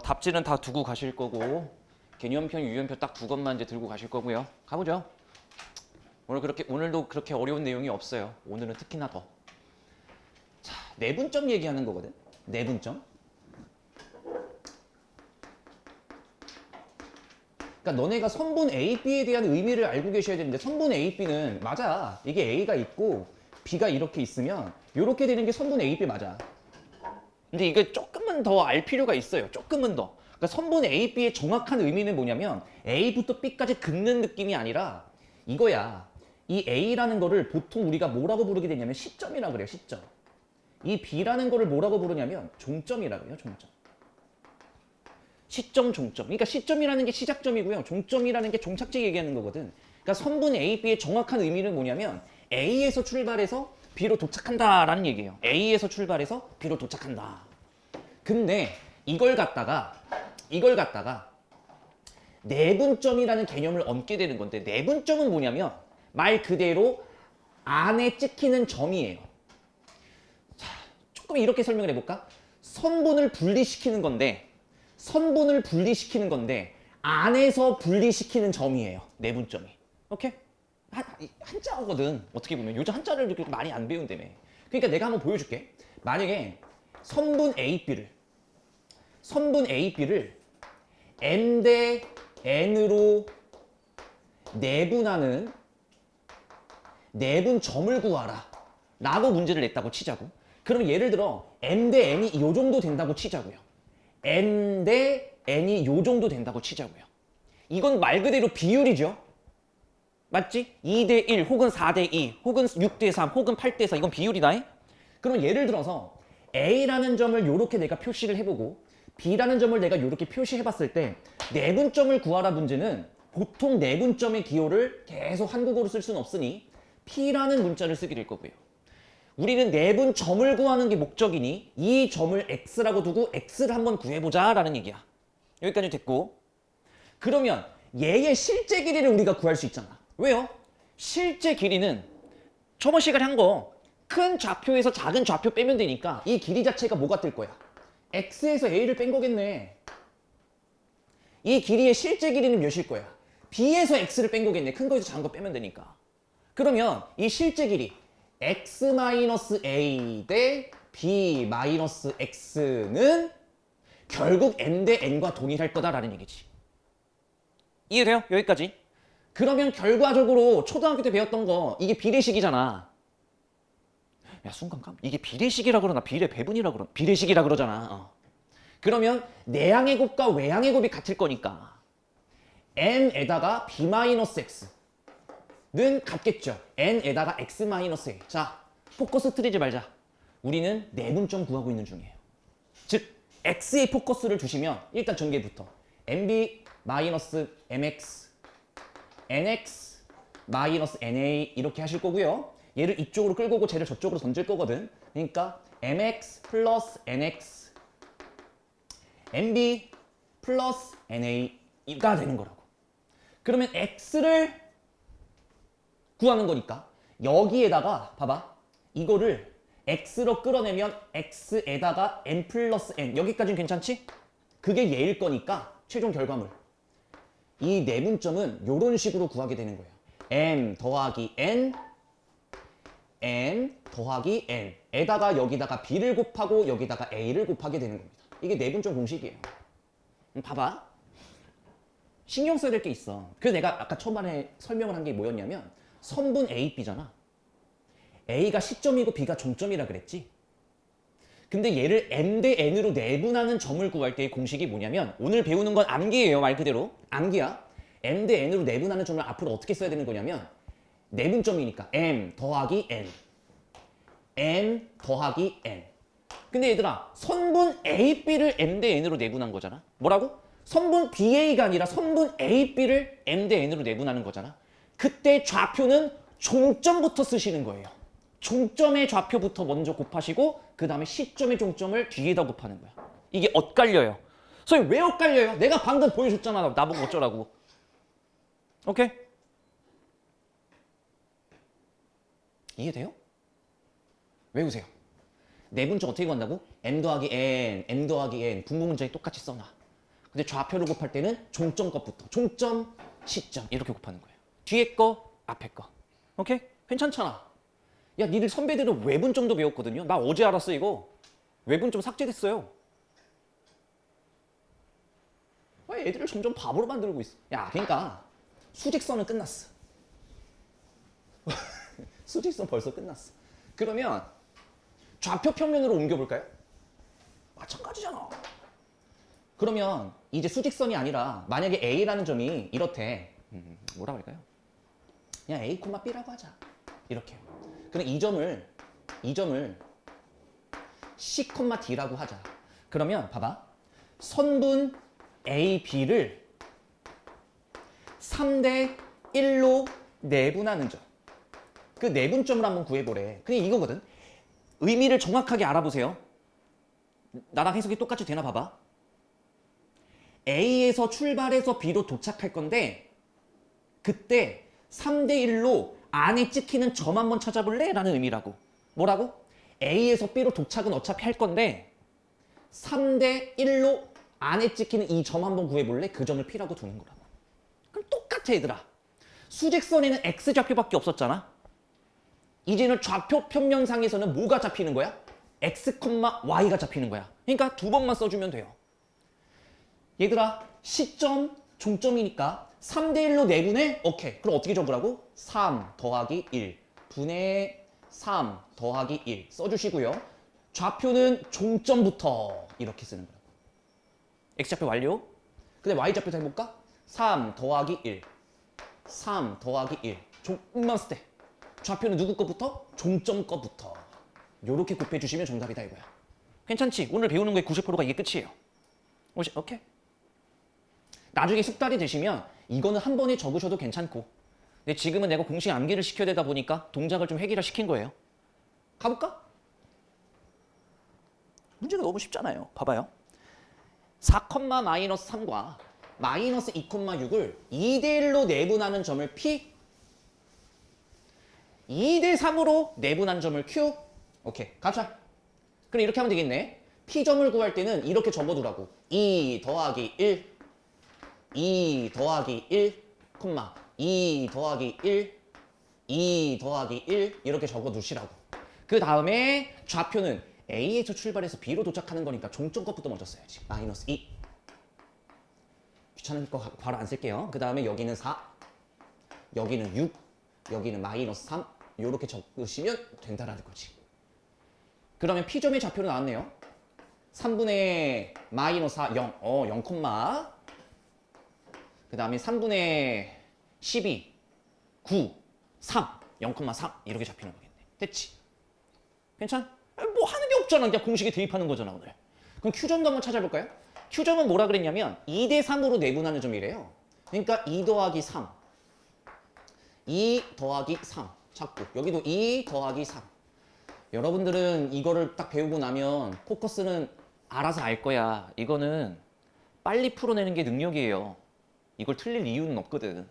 답지는 다 두고 가실 거고 개념표, 유형표 딱 두 것만 이제 들고 가실 거고요. 가보죠. 오늘도 그렇게 어려운 내용이 없어요. 오늘은 특히나 더. 자, 내분점 얘기하는 거거든. 내분점. 그러니까 너네가 선분 A, B에 대한 의미를 알고 계셔야 되는데 선분 A, B는 맞아. 이게 A가 있고 B가 이렇게 있으면 이렇게 되는 게 선분 A, B 맞아. 근데 이거 조금은 더 알 필요가 있어요. 조금은 더. 그러니까 선분 A, B의 정확한 의미는 뭐냐면 A부터 B까지 긋는 느낌이 아니라 이거야. 이 A라는 거를 보통 우리가 뭐라고 부르게 되냐면 시점이라고 그래요. 시점. 이 B라는 거를 뭐라고 부르냐면 종점이라고 해요. 종점. 시점, 종점. 그러니까 시점이라는 게 시작점이고요. 종점이라는 게 종착지 얘기하는 거거든. 그러니까 선분 A, B의 정확한 의미는 뭐냐면 A에서 출발해서 B로 도착한다라는 얘기예요. A에서 출발해서 B로 도착한다. 근데 이걸 갖다가 내분점이라는 개념을 얹게 되는 건데 내분점은 뭐냐면 말 그대로 안에 찍히는 점이에요. 자, 조금 이렇게 설명을 해볼까? 선분을 분리시키는 건데 안에서 분리시키는 점이에요. 내분점이. 오케이? 한자어거든. 어떻게 보면 요즘 한자를 이렇게 많이 안 배운다며. 그러니까 내가 한번 보여줄게. 만약에 선분 AB를 M 대 N으로 내분하는 내분점을 구하라 라고 문제를 냈다고 치자고. 그러면 예를 들어 M 대 N이 이 정도 된다고 치자고요. N 대 N이 요 정도 된다고 치자고요. 이건 말 그대로 비율이죠. 맞지? 2대 1 혹은 4대 2 혹은 6대 3 혹은 8대 4 이건 비율이다. 그러면 예를 들어서 A라는 점을 이렇게 내가 표시를 해보고 B라는 점을 내가 이렇게 표시해봤을 때 내분점을 구하라 문제는 보통 내분점의 기호를 계속 한국어로 쓸 수는 없으니 P라는 문자를 쓰게 될 거고요. 우리는 내분점을 구하는 게 목적이니 이 점을 X라고 두고 X를 한번 구해보자 라는 얘기야. 여기까지 됐고 그러면 얘의 실제 길이를 우리가 구할 수 있잖아. 왜요? 실제 길이는 저번 시간에 한 거 큰 좌표에서 작은 좌표 빼면 되니까 이 길이 자체가 뭐가 뜰 거야? X에서 A를 뺀 거겠네. 이 길이의 실제 길이는 몇일 거야? B에서 X를 뺀 거겠네. 큰 거에서 작은 거 빼면 되니까. 그러면 이 실제 길이 X-A 대 B-X는 결국 N 대 N과 동일할 거다라는 얘기지. 이해돼요? 여기까지. 그러면 결과적으로 초등학교 때 배웠던 거 이게 비례식이잖아. 야 순간 이게 비례식이라 그러나 비례배분이라 그러나 비례식이라 그러잖아. 그러면 내항의 곱과 외항의 곱이 같을 거니까 N에다가 B-X는 같겠죠. N에다가 X-A. 자, 포커스 틀리지 말자. 우리는 내분점 구하고 있는 중이에요. 즉 X에 포커스를 두시면 일단 전개부터 MB-MX NX-NA 이렇게 하실 거고요. 얘를 이쪽으로 끌고 오고 쟤를 저쪽으로 던질 거거든. 그러니까 MX 플러스 NX NB 플러스 NA가 되는 거라고. 그러면 X를 구하는 거니까 여기에다가 봐봐. 이거를 X로 끌어내면 X에다가 N 플러스 N 여기까지는 괜찮지? 그게 얘일 거니까 최종 결과물 이 내분점은 이런 식으로 구하게 되는 거예요. M 더하기 N N 더하기 N 에다가 여기다가 B를 곱하고 여기다가 A를 곱하게 되는 겁니다. 이게 내분점 공식이에요. 봐봐. 신경 써야 될 게 있어. 그래서 내가 아까 초반에 설명을 한 게 뭐였냐면 선분 A, B잖아. A가 시점이고 B가 종점이라 그랬지. 근데 얘를 M 대 N으로 내분하는 점을 구할 때의 공식이 뭐냐면 오늘 배우는 건 암기예요. 말 그대로. 암기야. M 대 N으로 내분하는 점을 앞으로 어떻게 써야 되는 거냐면 내분점이니까 M 더하기 N M 더하기 N 근데 얘들아 선분 A, B를 M 대 N으로 내분한 거잖아. 뭐라고? 선분 BA가 아니라 선분 A, B를 M 대 N으로 내분하는 거잖아. 그때 좌표는 종점부터 쓰시는 거예요. 종점의 좌표부터 먼저 곱하시고 그 다음에 시점의 종점을 뒤에다 곱하는 거야. 이게 엇갈려요. 선생님 왜 엇갈려요? 내가 방금 보여줬잖아. 나보고 어쩌라고. 오케이? 이해돼요? 외우세요. 내분점 어떻게 구한다고? M 더하기 N, M 더하기 N 분모 문자에 똑같이 써놔. 근데 좌표를 곱할 때는 종점 것부터 종점 시점 이렇게 곱하는 거예요. 뒤에 거 앞에 거. 오케이? 괜찮잖아. 야, 니들 선배들은 외분 정도 배웠거든요. 나 어제 알았어 이거. 외분 좀 삭제됐어요. 왜 애들을 점점 바보로 만들고 있어. 야, 그러니까 수직선은 끝났어. 수직선 벌써 끝났어. 그러면 좌표 평면으로 옮겨볼까요? 마찬가지잖아. 그러면 이제 수직선이 아니라 만약에 A라는 점이 이렇대. 뭐라 그럴까요? 그냥 A, B라고 하자. 이렇게. 그럼 이 점을 C, D라고 하자. 그러면 봐봐. 선분 A, B를 3대 1로 내분하는 점. 그 내분점을 한번 구해보래. 그게 이거거든. 의미를 정확하게 알아보세요. 나랑 해석이 똑같이 되나 봐봐. A에서 출발해서 B로 도착할 건데 그때 3대 1로 안에 찍히는 점 한번 찾아볼래? 라는 의미라고. 뭐라고? A에서 B로 도착은 어차피 할 건데 3대 1로 안에 찍히는 이 점 한번 구해볼래? 그 점을 P라고 두는 거라고. 그럼 똑같아 얘들아. 수직선에는 X좌표밖에 없었잖아. 이제는 좌표 평면상에서는 뭐가 잡히는 거야? X, Y가 잡히는 거야. 그러니까 두 번만 써주면 돼요. 얘들아, 시점, 종점이니까 3대 1로 내분해? 오케이. 그럼 어떻게 적으라고? 3 더하기 1 분의 3 더하기 1 써주시고요. 좌표는 종점부터 이렇게 쓰는 거라고. X좌표 완료. 근데 Y좌표도 해볼까? 3 더하기 1 3 더하기 1 조금만 쓸 때 좌표는 누구 거부터? 종점 거부터. 요렇게 곱해주시면 정답이다 이거야. 괜찮지? 오늘 배우는 거의 90%가 이게 끝이에요. 오케이. 나중에 숙달이 되시면 이거는 한 번에 적으셔도 괜찮고. 근데 지금은 내가 공식 암기를 시켜야 되다 보니까 동작을 좀 획일화 시킨 거예요. 가볼까? 문제가 너무 쉽잖아요. 봐봐요. 4,-3과 마이너스 2,6을 2대 1로 내분하는 점을 P, 2대 3으로 내분한 점을 Q. 오케이, 가자. 그럼 이렇게 하면 되겠네. P점을 구할 때는 이렇게 적어두라고. 2 더하기 1, 2 더하기 1, 2 더하기 1, 2 더하기 1 이렇게 적어두시라고. 그 다음에 좌표는 A에서 출발해서 B로 도착하는 거니까 종점 것부터 먼저 써야지. 마이너스 2. 귀찮은 거 바로 안 쓸게요. 그 다음에 여기는 4, 여기는 6, 여기는 마이너스 3 이렇게 적으시면 된다라는 거지. 그러면 P점의 좌표로 나왔네요. 3분의 마이너스 4, 0, 0, 그 다음에 3분의 12, 9, 3, 0,3 이렇게 잡히는 거겠네. 됐지? 괜찮? 뭐 하는 게 없잖아. 그냥 공식에 대입하는 거잖아 오늘. 그럼 Q점도 한번 찾아볼까요? Q점은 뭐라 그랬냐면 2대 3으로 내분하는 점이래요. 그러니까 2 더하기 3, 2 더하기 3 자꾸 여기도 2 더하기 3. 여러분들은 이거를 딱 배우고 나면 포커스는 알아서 알 거야. 이거는 빨리 풀어내는 게 능력이에요. 이걸 틀릴 이유는 없거든.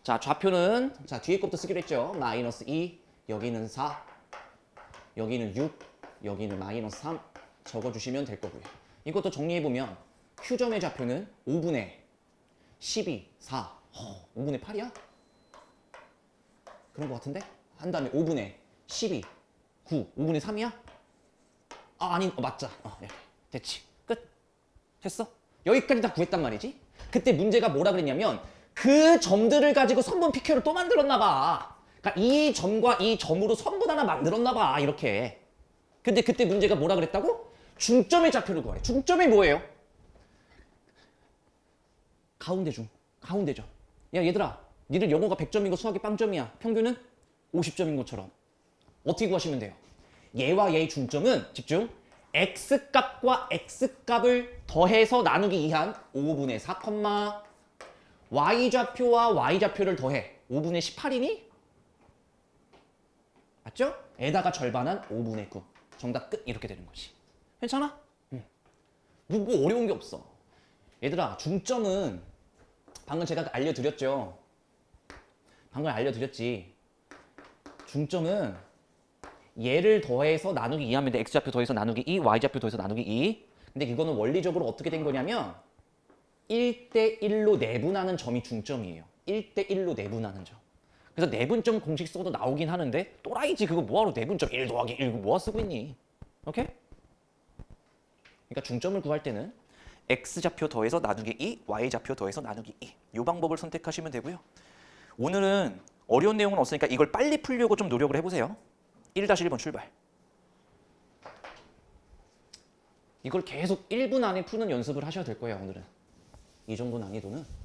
자, 좌표는 자 뒤에 것부터 쓰기로 했죠. 마이너스 2, 여기는 4, 여기는 6, 여기는 마이너스 3 적어주시면 될 거고요. 이것도 정리해보면 Q점의 좌표는 5분의 12, 4, 5분의 8이야? 그런 거 같은데? 한 다음에 5분의 12, 9, 5분의 3이야? 아니, 맞자. 이렇게. 됐지. 끝. 됐어? 여기까지 다 구했단 말이지? 그때 문제가 뭐라 그랬냐면 그 점들을 가지고 선분 PQ를 또 만들었나 봐. 그러니까 이 점과 이 점으로 선분 하나 만들었나 봐. 이렇게. 근데 그때 문제가 뭐라 그랬다고? 중점의 좌표를 구하래. 중점이 뭐예요? 가운데 중. 가운데죠. 야, 얘들아. 니들 영어가 100점이고 수학이 빵점이야. 평균은 50점인 것처럼. 어떻게 구하시면 돼요? 얘와 얘의 중점은 집중. X값과 X값을 더해서 나누기 2한 5분의 4, Y좌표와 Y좌표를 더해 5분의 18이니? 맞죠? 에다가 절반한 5분의 9. 정답 끝. 이렇게 되는 거지. 괜찮아? 뭐 어려운 게 없어. 얘들아, 중점은 방금 제가 알려드렸죠. 방금 알려드렸지. 중점은 얘를 더해서 나누기 2 하면 돼. X좌표 더해서 나누기 2, Y좌표 더해서 나누기 2. 근데 이거는 원리적으로 어떻게 된 거냐면 1대1로 내분하는 점이 중점이에요. 1대1로 내분하는 점. 그래서 내분점 공식 써도 나오긴 하는데 또라이지 그거 뭐하러 내분점 1 더하기 1 뭐하 쓰고 있니? 오케이? 그러니까 중점을 구할 때는 x좌표 더해서 나누기 2, y좌표 더해서 나누기 2. 이 방법을 선택하시면 되고요. 오늘은 어려운 내용은 없으니까 이걸 빨리 풀려고 좀 노력을 해보세요. 1-1번 출발. 이걸 계속 1분 안에 푸는 연습을 하셔야 될 거예요, 오늘은. 이 정도 난이도는.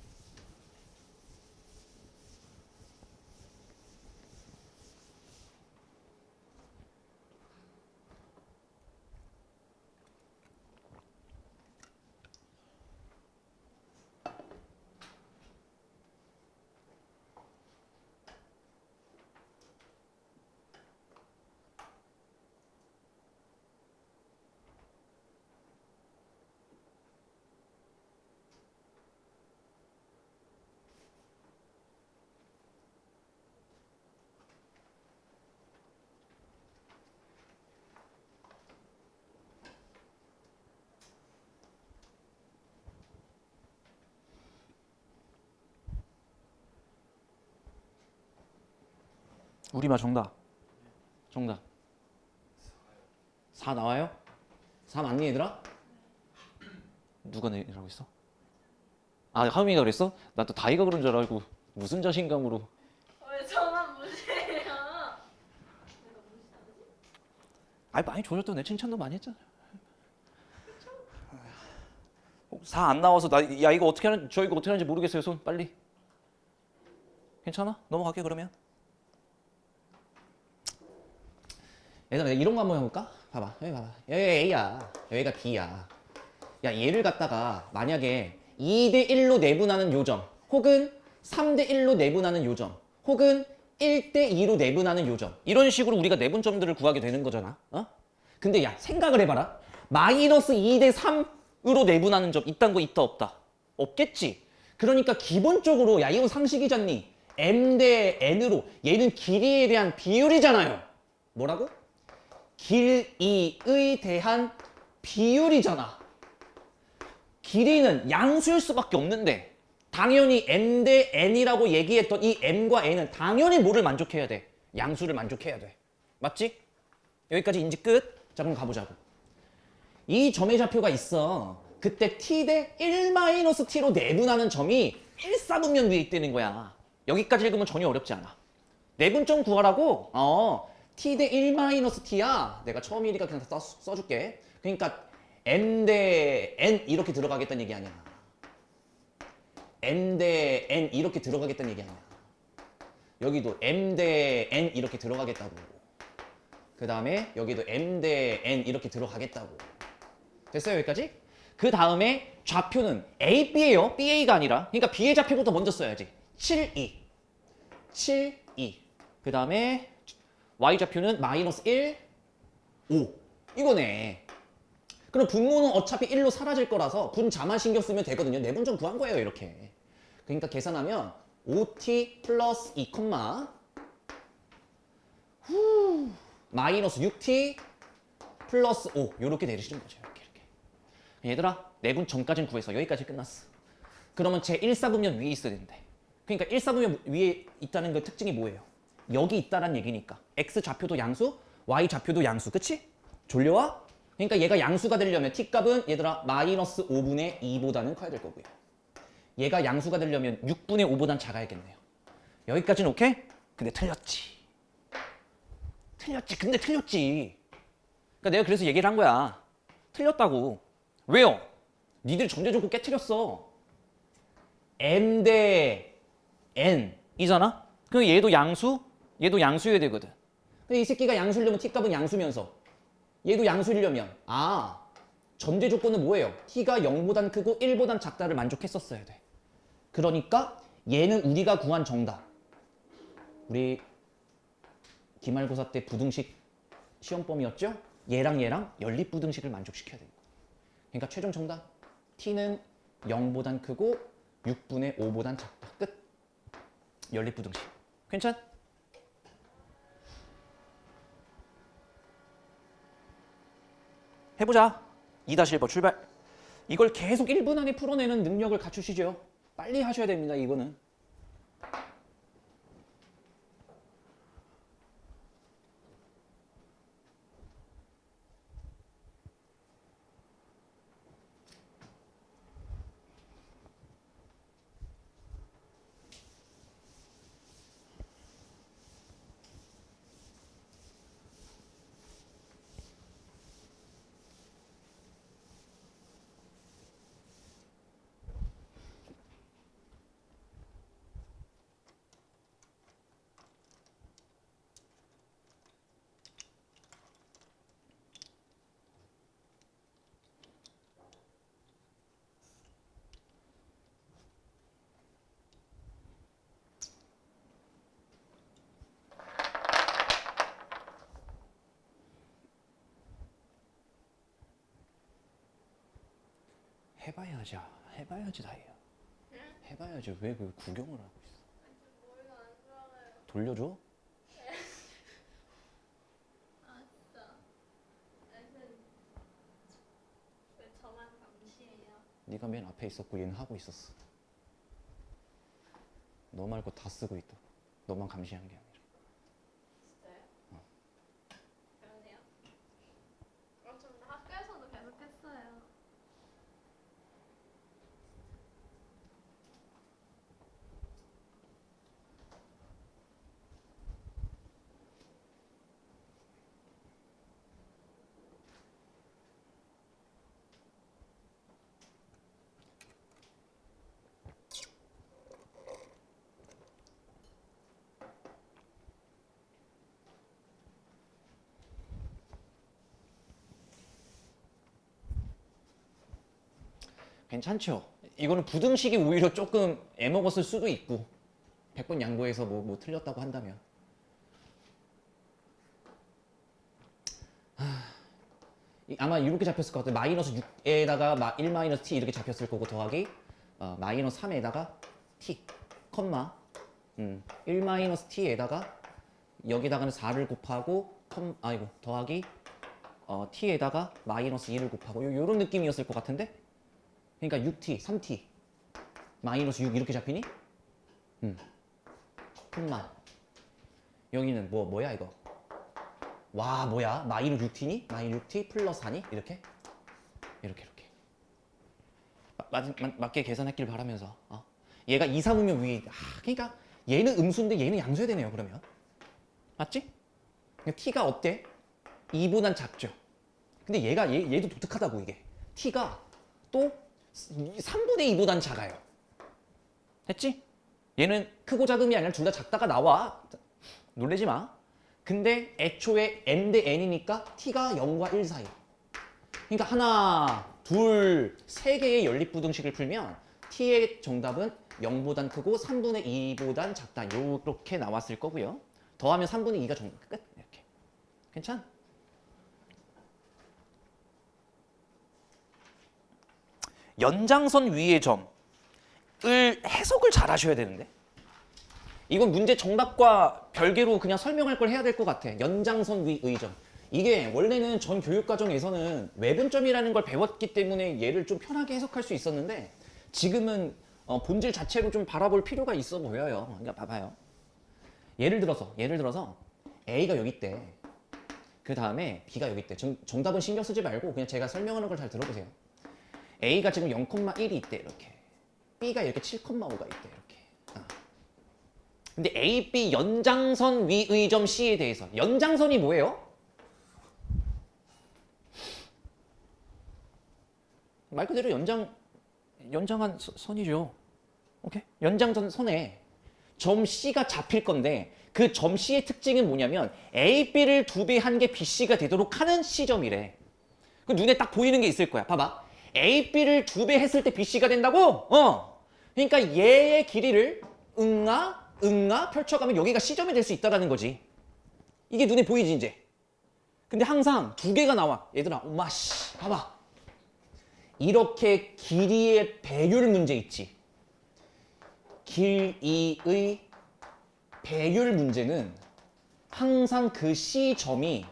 우리말 정답. 정답. 4 나와요? 4 맞니 얘들아? 누가 내라고 했어? 아 하음이가 그랬어? 나 또 다이가 그런 줄 알고 무슨 자신감으로. 왜 저만 무시해요? 아니 많이 줘줬던 내 칭찬도 많이 했잖아. 4 안 나와서 야 이거 어떻게 하는 저 이거 어떻게 하는지 모르겠어요. 손 빨리. 괜찮아? 넘어갈게 그러면. 얘들아 이런 거 한번 해볼까? 봐봐 여기 봐봐 여기 A야 여기가 B야. 야 얘를 갖다가 만약에 2대1로 내분하는 요점 혹은 3대1로 내분하는 요점 혹은 1대2로 내분하는 요점 이런 식으로 우리가 내분점들을 구하게 되는 거잖아. 어? 근데 야 생각을 해봐라. 마이너스 2대3으로 내분하는 점 이딴 거 있다 없다? 없겠지. 그러니까 기본적으로 야 이건 상식이잖니. M 대 N으로 얘는 길이에 대한 비율이잖아요. 뭐라고? 길이에 대한 비율이잖아. 길이는 양수일 수밖에 없는데 당연히 M 대 N이라고 얘기했던 이 M과 N은 당연히 뭐를 만족해야 돼? 양수를 만족해야 돼. 맞지? 여기까지 인지 끝? 자 그럼 가보자고. 이 점의 좌표가 있어. 그때 t 대 1-t로 내분하는 점이 1사분면 위에 있다는 거야. 여기까지 읽으면 전혀 어렵지 않아. 내분점 구하라고? t 대 1-t야. 내가 처음이니까 그냥 다 써줄게. 그러니까 m 대 n 이렇게 들어가겠다는 얘기 아니야. m 대 n 이렇게 들어가겠다는 얘기 아니야. 여기도 m 대 n 이렇게 들어가겠다고. 그 다음에 여기도 m 대 n 이렇게 들어가겠다고. 됐어요 여기까지? 그 다음에 좌표는 a, b예요. ba가 아니라. 그러니까 b의 좌표부터 먼저 써야지. 7, 2. 7, 2. 그 다음에 y좌표는 마이너스 1, 5. 이거네. 그럼 분모는 어차피 1로 사라질 거라서 분자만 신경 쓰면 되거든요. 내분점 구한 거예요, 이렇게. 그러니까 계산하면 5t 플러스 2, 마이너스 6t 플러스 5. 이렇게 내리시는 거죠. 이렇게. 얘들아, 내분점까지는 구해서 여기까지 끝났어. 그러면 제 1사분면 위에 있어야 되는데. 그러니까 1사분면 위에 있다는 그 특징이 뭐예요? 여기 있다란 얘기니까 x 좌표도 양수, y 좌표도 양수, 그치? 졸려와? 그러니까 얘가 양수가 되려면 t값은 얘들아 마이너스 5분의 2보다는 커야 될 거고요. 얘가 양수가 되려면 6분의 5보단 작아야겠네요. 여기까지는 오케이? 근데 틀렸지. 근데 틀렸지. 그러니까 내가 그래서 얘기를 한 거야. 틀렸다고. 왜요? 니들이 전제 조건 깨트렸어. m 대 n 이잖아? 그럼 얘도 양수? 얘도 양수여야 되거든. 근데 이 새끼가 양수려면 t값은 양수면서 얘도 양수려면 전제 조건은 뭐예요? t가 0보단 크고 1보단 작다를 만족했었어야 돼. 그러니까 얘는 우리가 구한 정답. 우리 기말고사 때 부등식 시험범위였죠? 얘랑 연립부등식을 만족시켜야 됩니다. 그러니까 최종 정답 t는 0보단 크고 6분의 5보단 작다. 끝. 연립부등식. 괜찮? 해보자. 2-1번 출발. 이걸 계속 1분 안에 풀어내는 능력을 갖추시죠. 빨리 하셔야 됩니다. 이거는. 해봐야지. 해봐야지 다예요. 해봐야지. 왜 그 구경을 하고 있어? 머리가 안 돌아가요. 돌려줘? 아싸. 왜 저만 감시해요? 네가 맨 앞에 있었고 얘는 하고 있었어. 너 말고 다 쓰고 있다. 너만 감시한 게 아니라. 진짜요? 그러네요. 전 학교에서도 계속 했어요. 괜찮죠? 이거는 부등식이 오히려 조금 애먹었을 수도 있고 100번 양보해서 뭐 틀렸다고 한다면 아마 이렇게 잡혔을 것 같아요. 마이너스 6에다가 1 마이너스 t 이렇게 잡혔을 거고 더하기 마이너스 3에다가 t 컴마 1 마이너스 t에다가 여기다가는 4를 곱하고 더하기 t에다가 마이너스 2를 곱하고 요런 느낌이었을 것 같은데 그러니까 6t, 3t 마이너스 6 이렇게 잡히니? 콤마 여기는 뭐야 이거? 와 뭐야? 마이너스 6t니? 마이너스 6t 플러스 4니? 이렇게 맞게 계산했길 바라면서 얘가 2, 3이면 위에 그러니까 얘는 음수인데 얘는 양수해야 되네요. 그러면 맞지? 그러니까 t가 어때? 2보단 작죠. 근데 얘도 독특하다고. 이게 t가 또 3분의 2보단 작아요. 됐지? 얘는 크고 작음이 아니라 둘 다 작다가 나와. 놀라지 마. 근데 애초에 n 대 n이니까 t가 0과 1 사이. 그러니까 하나, 둘, 세 개의 연립부등식을 풀면 t의 정답은 0보단 크고 3분의 2보단 작다. 이렇게 나왔을 거고요. 더하면 3분의 2가 정답. 끝. 이렇게. 괜찮? 연장선 위의 점을 해석을 잘 하셔야 되는데 이건 문제 정답과 별개로 그냥 설명할 걸 해야 될 것 같아. 연장선 위의 점. 이게 원래는 전 교육과정에서는 외분점이라는 걸 배웠기 때문에 얘를 좀 편하게 해석할 수 있었는데 지금은 본질 자체로 좀 바라볼 필요가 있어 보여요. 그러니까 봐봐요. 예를 들어서 A가 여기 있대. 그 다음에 B가 여기 있대. 정답은 신경 쓰지 말고 그냥 제가 설명하는 걸 잘 들어보세요. A가 지금 0,1이 있대. 이렇게. B가 이렇게 7,5가 있대. 이렇게. 근데 A, B 연장선 위의 점 C에 대해서 연장선이 뭐예요? 말 그대로 연장한 선이죠. 오케이? 연장선 선에 점 C가 잡힐 건데 그 점 C의 특징은 뭐냐면 A, B를 2배 한 게 B, C가 되도록 하는 C점이래. 그 눈에 딱 보이는 게 있을 거야. 봐봐. A, B를 2배 했을 때 B, C가 된다고? 그러니까 얘의 길이를 응아 펼쳐가면 여기가 C점이 될 수 있다는 거지. 이게 눈에 보이지 이제. 근데 항상 2개가 나와. 얘들아 엄마씨 봐봐. 이렇게 길이의 배율 문제 있지. 길이의 배율 문제는 항상 그 C점이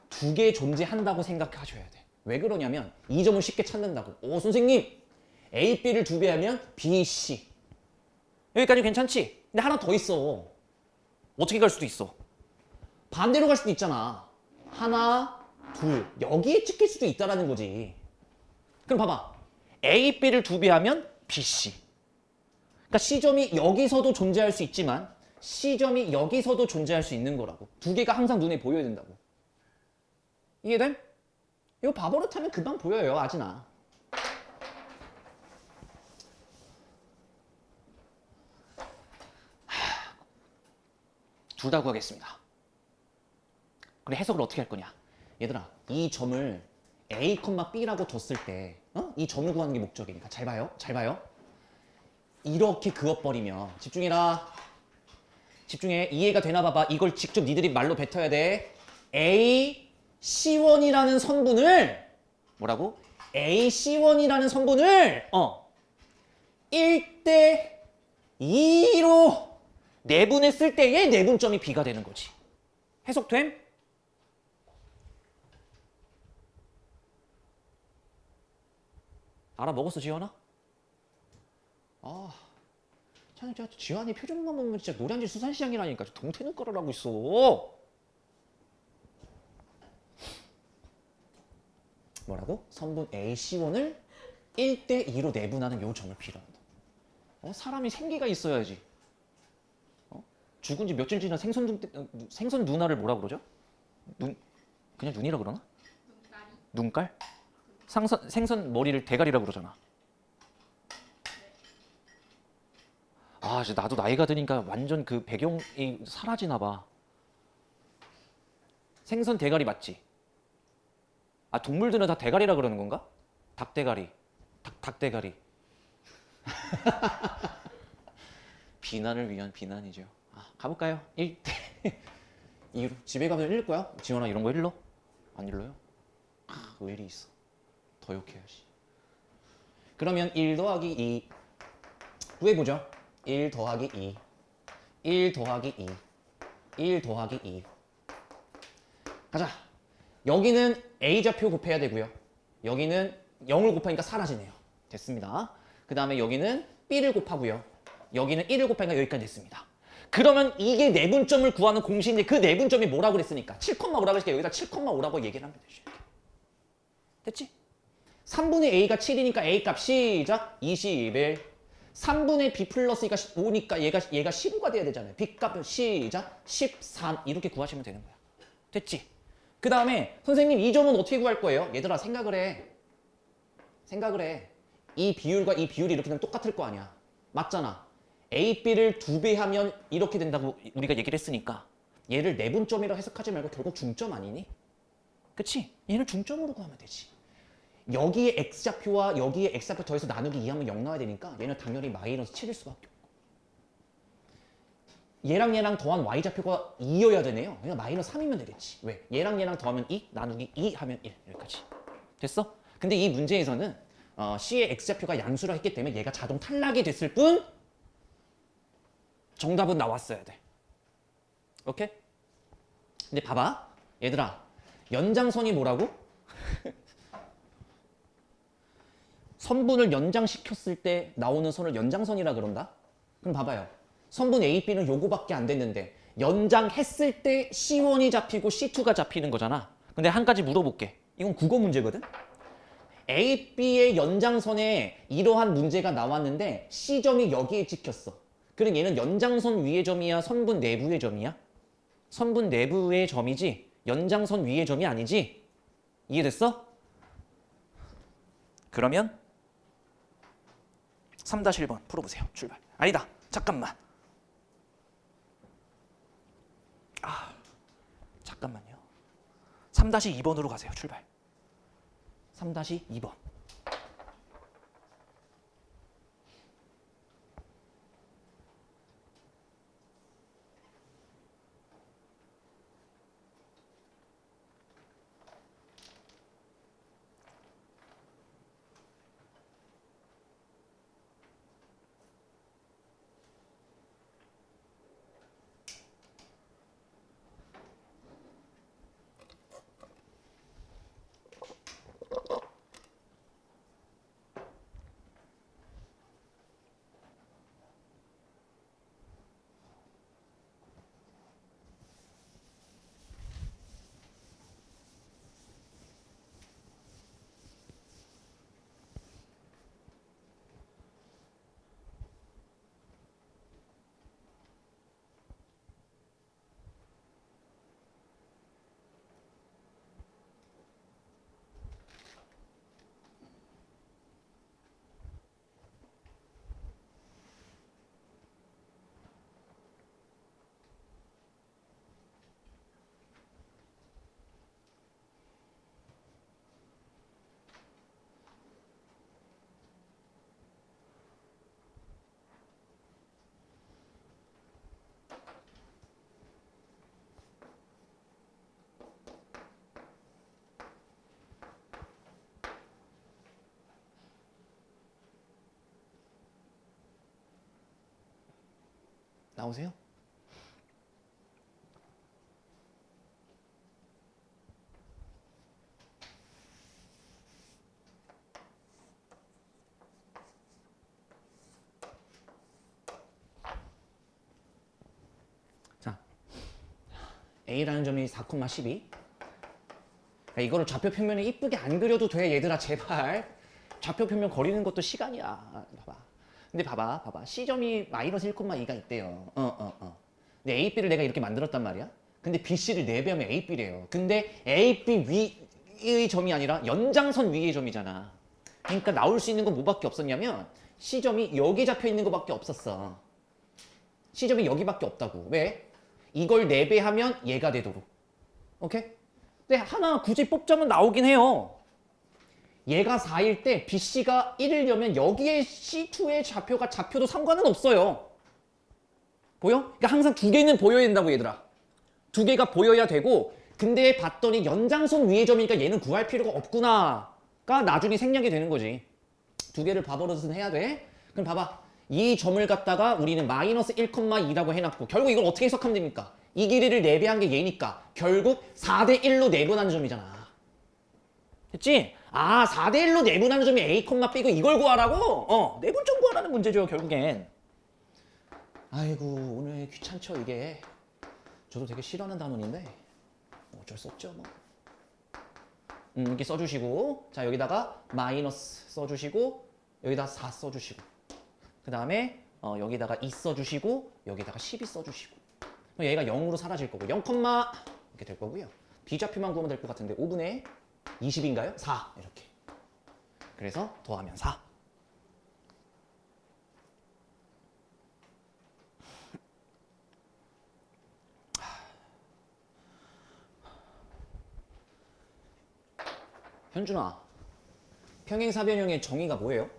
2개 존재한다고 생각하셔야 돼. 왜 그러냐면 이 점을 쉽게 찾는다고. 오 선생님 A, B를 2배하면 B, C. 여기까지 괜찮지? 근데 하나 더 있어. 어떻게 갈 수도 있어? 반대로 갈 수도 있잖아. 하나, 둘. 여기에 찍힐 수도 있다라는 거지. 그럼 봐봐. A, B를 2배하면 B, C. 그러니까 C점이 여기서도 존재할 수 있지만 C점이 여기서도 존재할 수 있는 거라고. 두 개가 항상 눈에 보여야 된다고. 이해됨? 이거 바버릇하면 금방 보여요, 아지나. 둘 다 구하겠습니다. 그래 해석을 어떻게 할 거냐? 얘들아, 이 점을 A, B라고 뒀을 때, 이 점을 구하는 게 목적이니까 잘 봐요, 잘 봐요. 이렇게 그어버리면 집중해라. 집중해. 이해가 되나 봐봐. 이걸 직접 니들이 말로 뱉어야 돼. A, C1이라는 선분을 뭐라고? A, C1이라는 선분을 1대 2로 내분했을 때의 내분점이 B가 되는 거지. 해석됨? 알아먹었어, 지원아? 참, 진짜 지환이 표정만 보면 진짜 노량진 수산시장이라니까 동태는 깔아라고 있어. 뭐라고? 선분 AC1을 1대 2로 내분하는 요 점을 필요한다. 사람이 생기가 있어야지. 죽은 지 며칠 지난 생선 누나를 뭐라 그러죠? 그냥 눈이라 그러나? 눈깔? 생선 머리를 대가리라 그러잖아. 이제 나도 나이가 드니까 완전 그 배경이 사라지나 봐. 생선 대가리 맞지? 동물들은 다 대가리라 그러는 건가? 닭대가리. 닭대가리. 비난을 위한 비난이죠. 가볼까요? 1대 2로. 집에 가면 읽을 거야? 지원아 이런 거 읽어? 안 읽어요? 왜 이리 있어? 더 욕해야지. 그러면 1 더하기 2 구해보죠. 1 더하기 2 1 더하기 2 1 더하기 2 가자. 여기는 A좌표 곱해야 되고요. 여기는 0을 곱하니까 사라지네요. 됐습니다. 그 다음에 여기는 B를 곱하고요. 여기는 1을 곱하니까 여기까지 됐습니다. 그러면 이게 내분점을 구하는 공식인데 그 내분점이 뭐라고 그랬으니까 7,5라고 했으니까 여기다 7,5라고 얘기를 하면 되죠. 됐지? 3분의 A가 7이니까 A 값 시작 21. 3분의 B 플러스가 5니까 얘가 15가 돼야 되잖아요. B 값 시작 13 이렇게 구하시면 되는 거야. 됐지? 그 다음에 선생님 이 점은 어떻게 구할 거예요? 얘들아 생각을 해. 이 비율과 이 비율이 이렇게 되면 똑같을 거 아니야. 맞잖아. A, B를 2배하면 이렇게 된다고 우리가 얘기를 했으니까 얘를 내분점이라고 해석하지 말고 결국 중점 아니니? 그치? 얘를 중점으로 구하면 되지. 여기에 X좌표와 여기에 X좌표 더해서 나누기 2하면 0 나와야 되니까 얘는 당연히 마이너스 7일 수밖에 없고 얘랑 더한 Y좌표가 2여야 되네요. 그냥 마이너스 3이면 되겠지. 왜? 얘랑 더하면 2, 나누기 2 하면 1 여기까지. 됐어? 근데 이 문제에서는 C의 X좌표가 양수라 했기 때문에 얘가 자동 탈락이 됐을 뿐 정답은 나왔어야 돼. 오케이? 근데 봐봐. 얘들아 연장선이 뭐라고? 선분을 연장시켰을 때 나오는 선을 연장선이라 그런다? 그럼 봐봐요. 선분 A, B는 요거밖에 안 됐는데 연장했을 때 C1이 잡히고 C2가 잡히는 거잖아. 근데 한 가지 물어볼게. 이건 국어 문제거든? A, B의 연장선에 이러한 문제가 나왔는데 C점이 여기에 찍혔어. 그럼 얘는 연장선 위의 점이야? 선분 내부의 점이야? 선분 내부의 점이지 연장선 위의 점이 아니지? 이해됐어? 그러면 3-1번 풀어보세요. 출발. 아니다. 잠깐만. 잠깐만요. 3-2번으로 가세요. 출발. 3-2번. 나오세요? 자, A라는 점이 4,12. 그러니까 이거를 좌표 평면에 이쁘게 안 그려도 돼, 얘들아, 제발. 좌표 평면 그리는 것도 시간이야. 봐봐. 근데 봐봐. C점이 마이너스 1,2가 있대요. 근데 A, B를 내가 이렇게 만들었단 말이야. 근데 B, C를 4배하면 A, B래요. 근데 A, B 위의 점이 아니라 연장선 위의 점이잖아. 그러니까 나올 수 있는 건 뭐밖에 없었냐면 C점이 여기 잡혀 있는 것밖에 없었어. C점이 여기밖에 없다고. 왜? 이걸 4배하면 얘가 되도록. 오케이? 근데 하나 굳이 뽑자면 나오긴 해요. 얘가 4일 때 BC가 1이려면 여기에 C2의 좌표가 잡혀도 상관은 없어요. 보여? 그러니까 항상 두 개는 보여야 된다고, 얘들아. 두 개가 보여야 되고, 근데 봤더니 연장선 위의 점이니까 얘는 구할 필요가 없구나가 나중에 생략이 되는 거지. 두 개를 바버릇은 해야 돼. 그럼 봐봐. 이 점을 갖다가 우리는 마이너스 1,2라고 해놨고, 결국 이걸 어떻게 해석하면 됩니까? 이 길이를 4배한 게 얘니까 결국 4대 1로 내분하는 점이잖아. 됐지? 아, 4대 1로 내분하는 점이 A, B고 이걸 구하라고? 내분점 구하라는 문제죠, 결국엔. 아이고, 오늘 귀찮죠, 이게. 저도 되게 싫어하는 단원인데 어쩔 수 없죠, 뭐. 이렇게 써주시고, 자, 여기다가 마이너스 써주시고, 여기다 4 써주시고, 그 다음에 여기다가 2 써주시고, 여기다가 12 써주시고. 그럼 얘가 0으로 사라질 거고, 0, 이렇게 될 거고요. B좌표만 구하면 될 것 같은데 5분의 20인가요? 4 이렇게. 그래서 더하면 4. 현준아, 평행사변형의 정의가 뭐예요?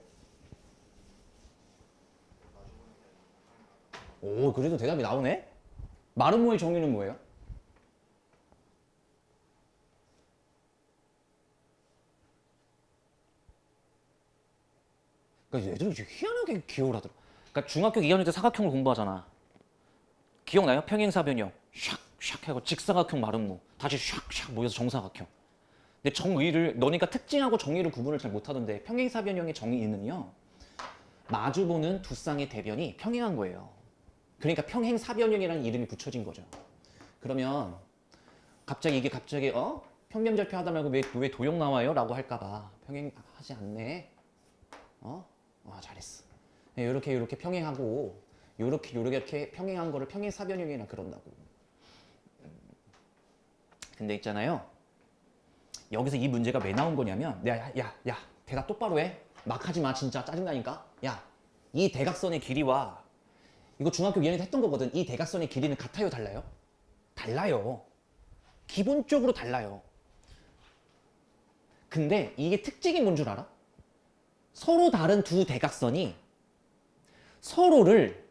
오, 그래도 대답이 나오네? 마름모의 정의는 뭐예요? 그러니까 애들이 희한하게 기억을 하더라. 그러니까 중학교 2학년 때 사각형을 공부하잖아. 기억나요? 평행사변형 샥샥 하고 직사각형 마름모 다시 샥샥 모여서 정사각형. 근데 정의를 너니까 특징하고 정의를 구분을 잘 못하던데 평행사변형의 정의는요, 마주보는 두 쌍의 대변이 평행한 거예요. 그러니까 평행사변형이라는 이름이 붙여진 거죠. 그러면 갑자기 이게 평면절표 하다 말고 왜 도형 나와요? 라고 할까봐 평행하지 않네. 잘했어. 이렇게 평행하고 요렇게 평행한 거를 평행사변형이라 그런다고. 근데 있잖아요, 여기서 이 문제가 왜 나온 거냐면, 야 대답 똑바로 해. 막 하지 마, 진짜 짜증나니까. 야, 이 대각선의 길이와, 이거 중학교 2학년 때 했던 거거든. 이 대각선의 길이는 같아요, 달라요? 달라요. 기본적으로 달라요. 근데 이게 특징이 뭔 줄 알아? 서로 다른 두 대각선이 서로를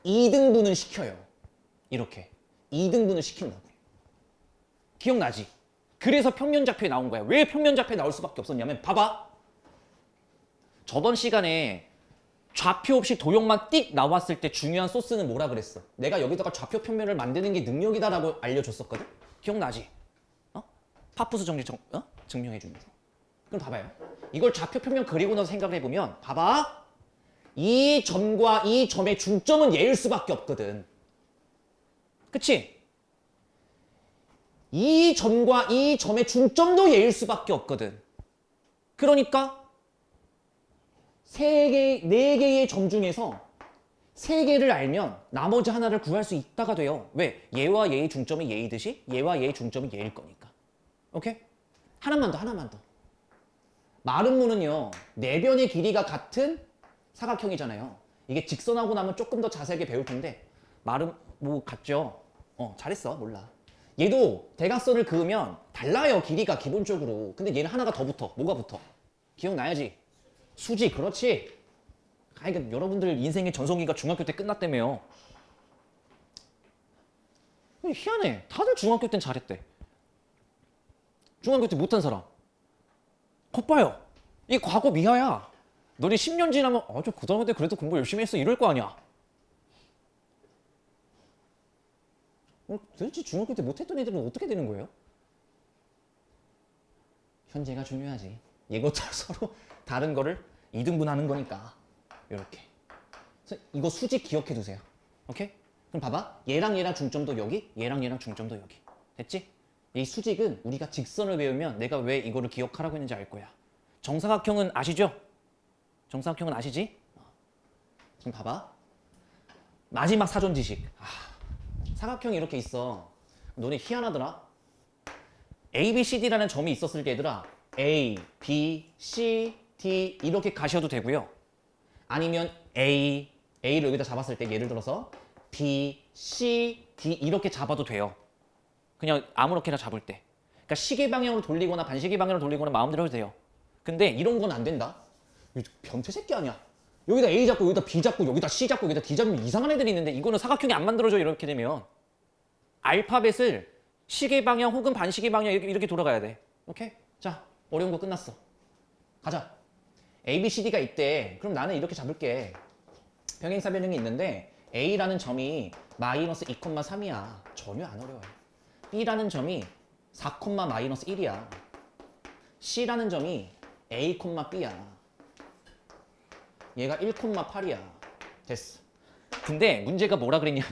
2등분을 시켜요. 이렇게 2등분을 시킨다고요. 기억나지? 그래서 평면좌표에 나온 거야. 왜 평면좌표에 나올 수밖에 없었냐면, 봐봐. 저번 시간에 좌표 없이 도형만 띡 나왔을 때 중요한 소스는 뭐라 그랬어? 내가 여기다가 좌표 평면을 만드는 게 능력이다라고 알려줬었거든? 기억나지? 파푸스 정리 증명해주면서. 그럼 봐봐요. 이걸 좌표 평면 그리고 나서 생각을 해보면, 봐봐. 이 점과 이 점의 중점은 얘일 수밖에 없거든. 그치? 이 점과 이 점의 중점도 얘일 수밖에 없거든. 그러니까 네 개의 점 중에서 3개를 알면 나머지 하나를 구할 수 있다가 돼요. 왜? 얘와 얘의 중점이 얘이듯이 얘와 얘의 중점이 얘일 거니까. 오케이? 하나만 더. 마름모는요, 4변의 길이가 같은 사각형이잖아요. 이게 직선하고 나면 조금 더 자세하게 배울 텐데, 마름모 같죠? 잘했어. 몰라. 얘도 대각선을 그으면 달라요, 길이가 기본적으로. 근데 얘는 하나가 더 붙어. 뭐가 붙어? 기억나야지. 수지, 그렇지. 그러니까 여러분들 인생의 전성기가 중학교 때 끝났다며요. 희한해. 다들 중학교 땐 잘했대. 중학교 때 못한 사람. 겉봐요. 이게 과거 미화야. 너네 10년 지나면 저 고등학교 때 그래도 공부 열심히 했어 이럴 거 아니야. 도대체 중학교 때 못했던 애들은 어떻게 되는 거예요? 현재가 중요하지. 이것도 서로 다른 거를 이등분하는 거니까. 이렇게. 이거 수직 기억해 두세요. 오케이? 그럼 봐봐. 얘랑 얘랑 중점도 여기, 얘랑 얘랑 중점도 여기. 됐지? 이 수직은 우리가 직선을 배우면 내가 왜 이거를 기억하라고 했는지 알 거야. 정사각형은 아시죠? 정사각형은 아시지? 그럼 봐봐. 마지막 사전 지식. 사각형이 이렇게 있어. 너네 희한하더라. A, B, C, D라는 점이 있었을 때 얘들아 A, B, C, D 이렇게 가셔도 되고요. 아니면 A를 여기다 잡았을 때 예를 들어서 B, C, D 이렇게 잡아도 돼요. 그냥 아무렇게나 잡을 때. 그러니까 시계 방향으로 돌리거나 반시계 방향으로 돌리거나 마음대로 해도 돼요. 근데 이런 건 안 된다. 변태 새끼 아니야. 여기다 A 잡고 여기다 B 잡고 여기다 C 잡고 여기다 D 잡으면 이상한 애들이 있는데 이거는 사각형이 안 만들어져 이렇게 되면. 알파벳을 시계 방향 혹은 반시계 방향 이렇게 돌아가야 돼. 오케이? 자, 어려운 거 끝났어. 가자. A, B, C, D가 있대. 그럼 나는 이렇게 잡을게. 평행사 변형이 있는데 A라는 점이 마이너스 2,3이야. 전혀 안 어려워요. B라는 점이 4, 마이너스 1이야. C라는 점이 A, B야. 얘가 1,8이야. 됐어. 근데 문제가 뭐라 그랬냐면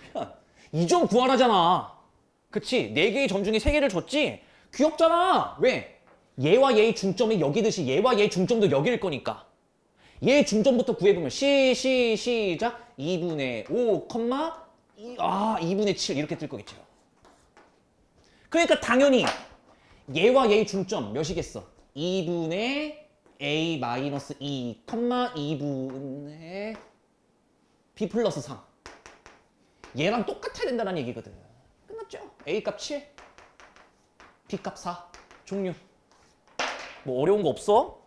이 점 구하라잖아. 그치? 4개의 점 중에 3개를 줬지? 귀엽잖아. 왜? 얘와 얘의 중점이 여기듯이 얘와 얘의 중점도 여기일 거니까. 얘의 중점부터 구해보면 시작 2분의 5, 2분의 7 이렇게 뜰 거겠죠. 그러니까 당연히 얘와 얘의 중점 몇이겠어? 2분의 A 마이너스 2, 2분의 B 플러스 3. 얘랑 똑같아야 된다는 얘기거든. 끝났죠? A 값 7, B 값 4. 종류. 뭐 어려운 거 없어?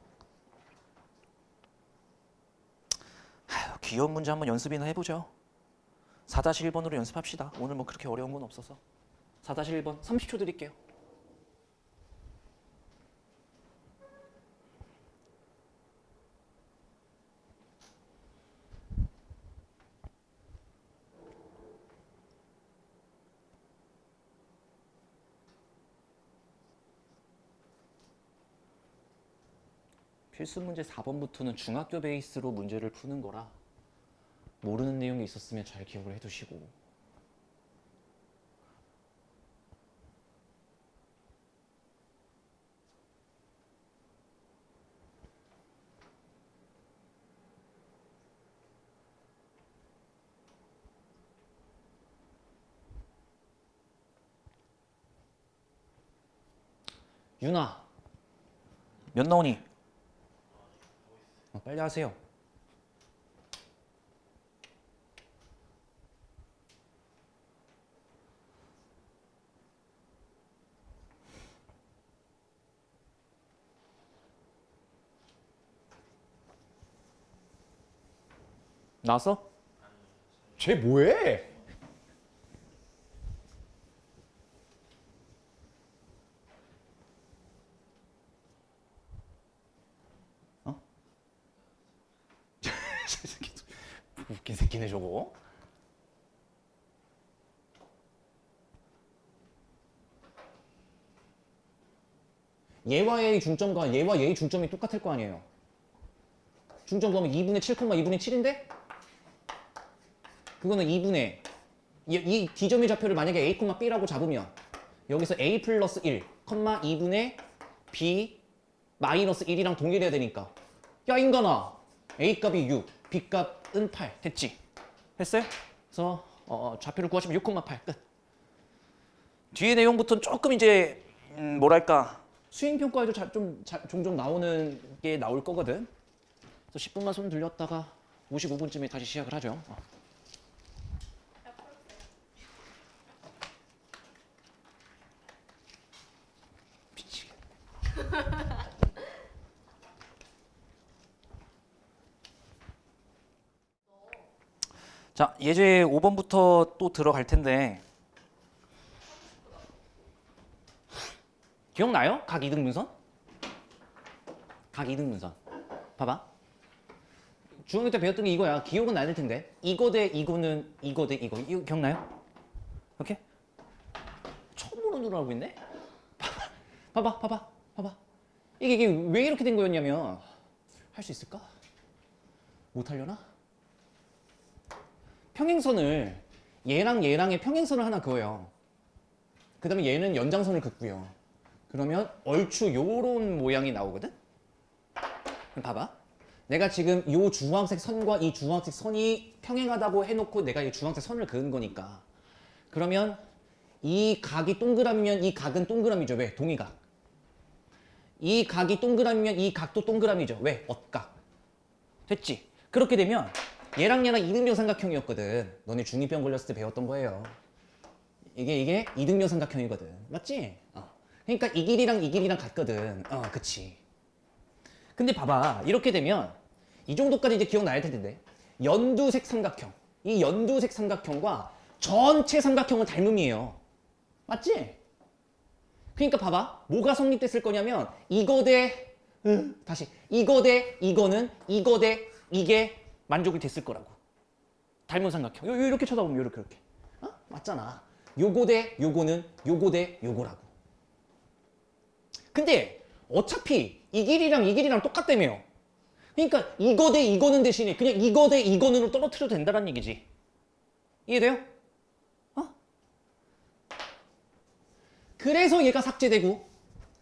귀여운 문제 한번 연습이나 해보죠. 4-1번으로 연습합시다. 오늘 뭐 그렇게 어려운 건 없어서. 4-1번 30초 드릴게요. 필수 문제 4번부터는 중학교 베이스로 문제를 푸는 거라 모르는 내용이 있었으면 잘 기억을 해두시고. 유나 몇 나오니? 빨리 하세요. 나왔어? 쟤 뭐해? 어? 웃긴 새끼네 저거. 얘와 얘의 중점과 얘와 얘의 중점이 똑같을 거 아니에요. 중점 그러면 2분의 7, 2분의 7인데? 그거는 2분의 이 D점의 좌표를 만약에 A, B라고 잡으면 여기서 A 플러스 1, 2분의 B 마이너스 1이랑 동일해야 되니까 야 인간아 A 값이 6, B 값은 8 됐지? 됐어요? 그래서 좌표를 구하시면 6,8 끝. 뒤에 내용부터는 조금 이제 뭐랄까 수행평가에도 종종 나오는 게 나올 거거든. 그래서 10분만 손 들렸다가 55분쯤에 다시 시작을 하죠. 자, 예제 5번부터 또 들어갈 텐데 기억나요? 각 이등분선? 각 이등분선. 봐봐. 중학교 때 배웠던 게 이거야. 기억은 안 날 텐데. 이거 대 이거는 이거 대 이거. 이거 기억나요? 오케이? 손으로 하고 있네? 봐봐. 이게 왜 이렇게 된 거였냐면 할 수 있을까? 못하려나? 평행선을 얘랑 얘랑의 평행선을 하나 그어요. 그 다음에 얘는 연장선을 긋고요. 그러면 얼추 요런 모양이 나오거든? 그럼 봐봐. 내가 지금 요 주황색 선과 이 주황색 선이 평행하다고 해놓고 내가 이 주황색 선을 그은 거니까. 그러면 이 각이 동그라미면 이 각은 동그라미죠. 왜? 동의각. 이 각이 동그라미면 이 각도 동그라미죠. 왜? 엇각. 됐지? 그렇게 되면 얘랑 얘랑 이등변 삼각형이었거든. 너네 중2병 걸렸을 때 배웠던 거예요. 이게 이등변 삼각형이거든. 맞지? 그러니까 이 길이랑 이 길이랑 같거든. 그치. 근데 봐봐. 이렇게 되면 이 정도까지 이제 기억나야 텐데 연두색 삼각형. 이 연두색 삼각형과 전체 삼각형은 닮음이에요. 맞지? 그러니까 봐봐. 뭐가 성립됐을 거냐면 이거 대 다시 이거 대 이거는 이거 대 이게 만족이 됐을 거라고. 닮은 삼각형. 이렇게 쳐다보면 이렇게. 맞잖아. 요거 대 요거는 요거 대 요거라고. 근데 어차피 이 길이랑 똑같다며요. 그러니까 이거 대 이거는 대신에 그냥 이거 대 이거는으로 떨어뜨려도 된다는 얘기지. 이해돼요? 그래서 얘가 삭제되고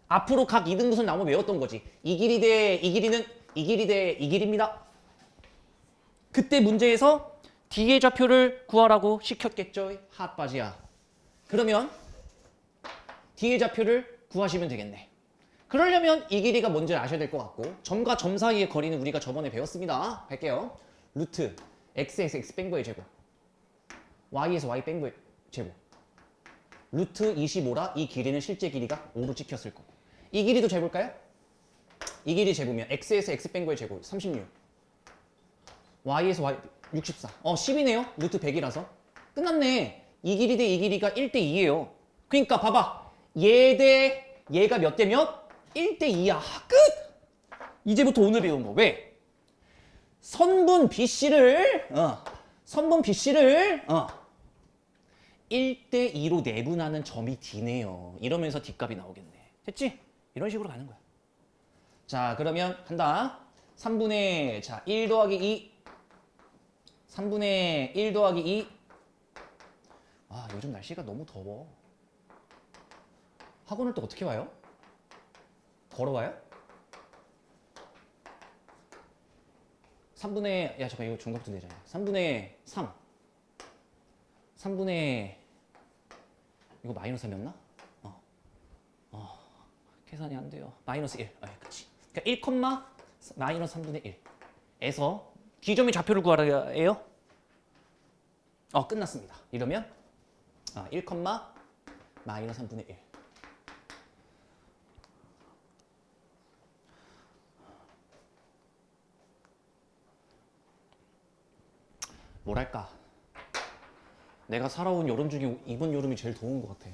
앞으로 각 이등분선 나오면 외웠던 거지. 이 길이 대 이 길이는 이 길이 대 이 길입니다. 그때 문제에서 D의 좌표를 구하라고 시켰겠죠. 핫바지야. 그러면 D의 좌표를 구하시면 되겠네. 그러려면 이 길이가 뭔지 아셔야 될 것 같고 점과 점 사이의 거리는 우리가 저번에 배웠습니다. 할게요. 루트 x에서 x 뺀 거의 제곱 y에서 y 뺀 거의 제곱 루트 25라 이 길이는 실제 길이가 5로 찍혔을 거고 이 길이도 재볼까요? 이 길이 재보면 x에서 x 뺀 거의 제곱 36 y에서 y 64 10이네요. 루트 100이라서 끝났네. 이 길이 대 이 길이가 1대 2예요. 그러니까 봐봐. 얘 대 얘가 몇 대 몇? 1대 2야. 끝! 이제부터 오늘 배운 거. 왜? 선분 BC를 선분 BC를 1대 2로 내분하는 점이 D네요. 이러면서 D값이 나오겠네. 됐지? 이런 식으로 가는 거야. 자, 그러면 한다. 3분의 1 더하기 2 3분의 1 더하기 2 요즘 날씨가 너무 더워. 학원을 또 어떻게 와요? 걸어와요? 3분의 잠깐 이거 중각도 내잖아요. 3분의 3 3분의 이거 마이너스 3이었나? 계산이 안 돼요. 마이너스 1. 그치. 그러니까 1, 마이너스 3분의 1에서 D점의 좌표를 구하라 해요. 끝났습니다. 이러면 1, 마이너스 3분의 1. 뭐랄까. 내가 살아온 여름 중에 이번 여름이 제일 더운 것 같아.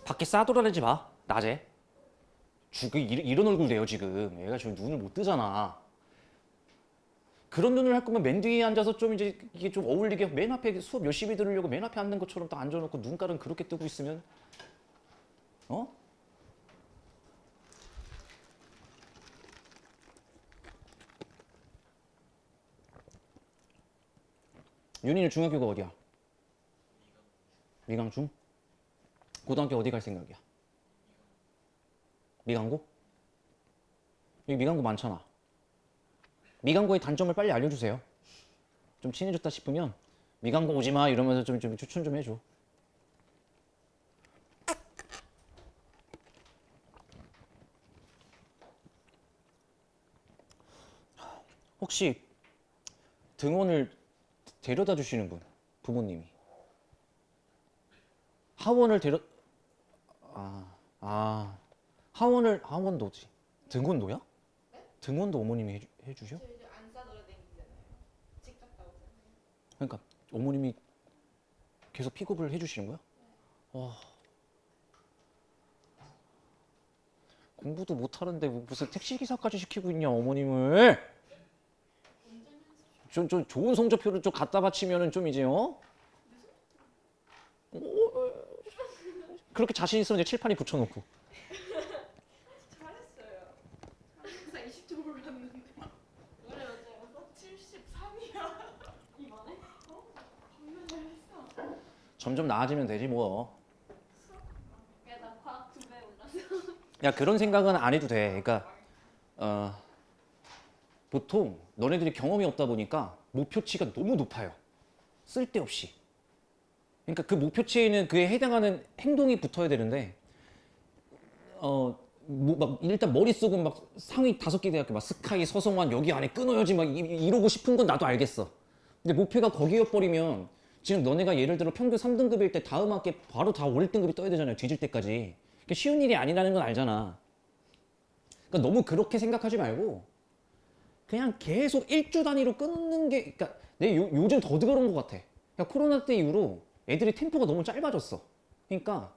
밖에 싸돌아다니지 마. 낮에. 이런 얼굴 돼요 지금. 얘가 지금 눈을 못 뜨잖아. 그런 눈을 할 거면 맨 뒤에 앉아서 좀 이제 이게 좀 어울리게 맨 앞에 수업 열심히 들으려고 맨 앞에 앉는 것처럼 딱 앉아놓고 눈깔은 그렇게 뜨고 있으면 윤희는 중학교가 어디야? 미강중? 고등학교 어디 갈 생각이야? 미강고? 여기 미강고 많잖아. 미강고의 단점을 빨리 알려주세요. 좀 친해졌다 싶으면 미강고 오지 마 이러면서 좀 추천 좀 해줘. 혹시 등원을 데려다 주시는 분, 부모님이 하원을 하원도 어디? 등원도야? 네? 등원도 어머님이 해주셔? 저 이제 안 싸돌아 다니잖아요. 직접 나오잖아요. 그러니까 어머님이 계속 픽업을 해주시는 거야? 와. 공부도 못하는데 무슨 택시기사까지 시키고 있냐 어머님을. 좀 좋은 성적표를 좀 갖다 바치면은 좀 이제 그렇게 자신 있었는데 칠판에 붙여놓고. 잘했어요. 항상 20점 올랐는데. 노래 몇 점이었어? 73이야. 이번에? 방금 잘했어. 점점 나아지면 되지 뭐. 야, 나 과학 2배 올랐어. 야 그런 생각은 안 해도 돼. 그러니까 보통 너네들이 경험이 없다 보니까 목표치가 너무 높아요. 쓸데없이. 그러니까 그 목표치에는 그에 해당하는 행동이 붙어야 되는데 뭐 막 일단 머릿속은 막 상위 5개 대학교 막 스카이 서성환 여기 안에 끊어야지 막 이러고 싶은 건 나도 알겠어. 근데 목표가 거기여버리면 지금 너네가 예를 들어 평균 3등급일 때 다음 학기에 바로 다 5, 1등급이 떠야 되잖아요. 뒤질 때까지. 그러니까 쉬운 일이 아니라는 건 알잖아. 그러니까 너무 그렇게 생각하지 말고 그냥 계속 일주 단위로 끊는 게 그러니까 내 요즘 더 그런 것 같아. 그러니까 코로나 때 이후로 애들이 템포가 너무 짧아졌어. 그러니까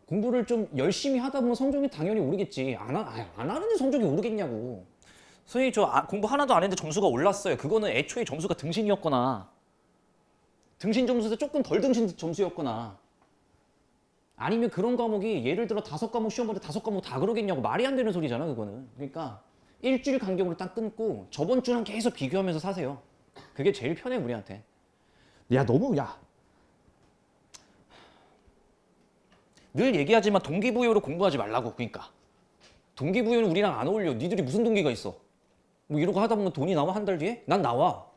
공부를 좀 열심히 하다 보면 성적이 당연히 오르겠지. 안 하는데 성적이 오르겠냐고. 선생님 공부 하나도 안 했는데 점수가 올랐어요. 그거는 애초에 점수가 등신이었거나 등신 점수에서 조금 덜 등신 점수였거나 아니면 그런 과목이 예를 들어 5과목 시험 보는데 5과목 다 그러겠냐고. 말이 안 되는 소리잖아 그거는. 그러니까 일주일 간격으로 딱 끊고 저번 주랑 계속 비교하면서 사세요. 그게 제일 편해 우리한테. 늘 얘기하지만 동기부여로 공부하지 말라고. 그러니까 동기부여는 우리랑 안 어울려. 니들이 무슨 동기가 있어? 뭐 이러고 하다 보면 돈이 나와 한 달 뒤에? 난 나와.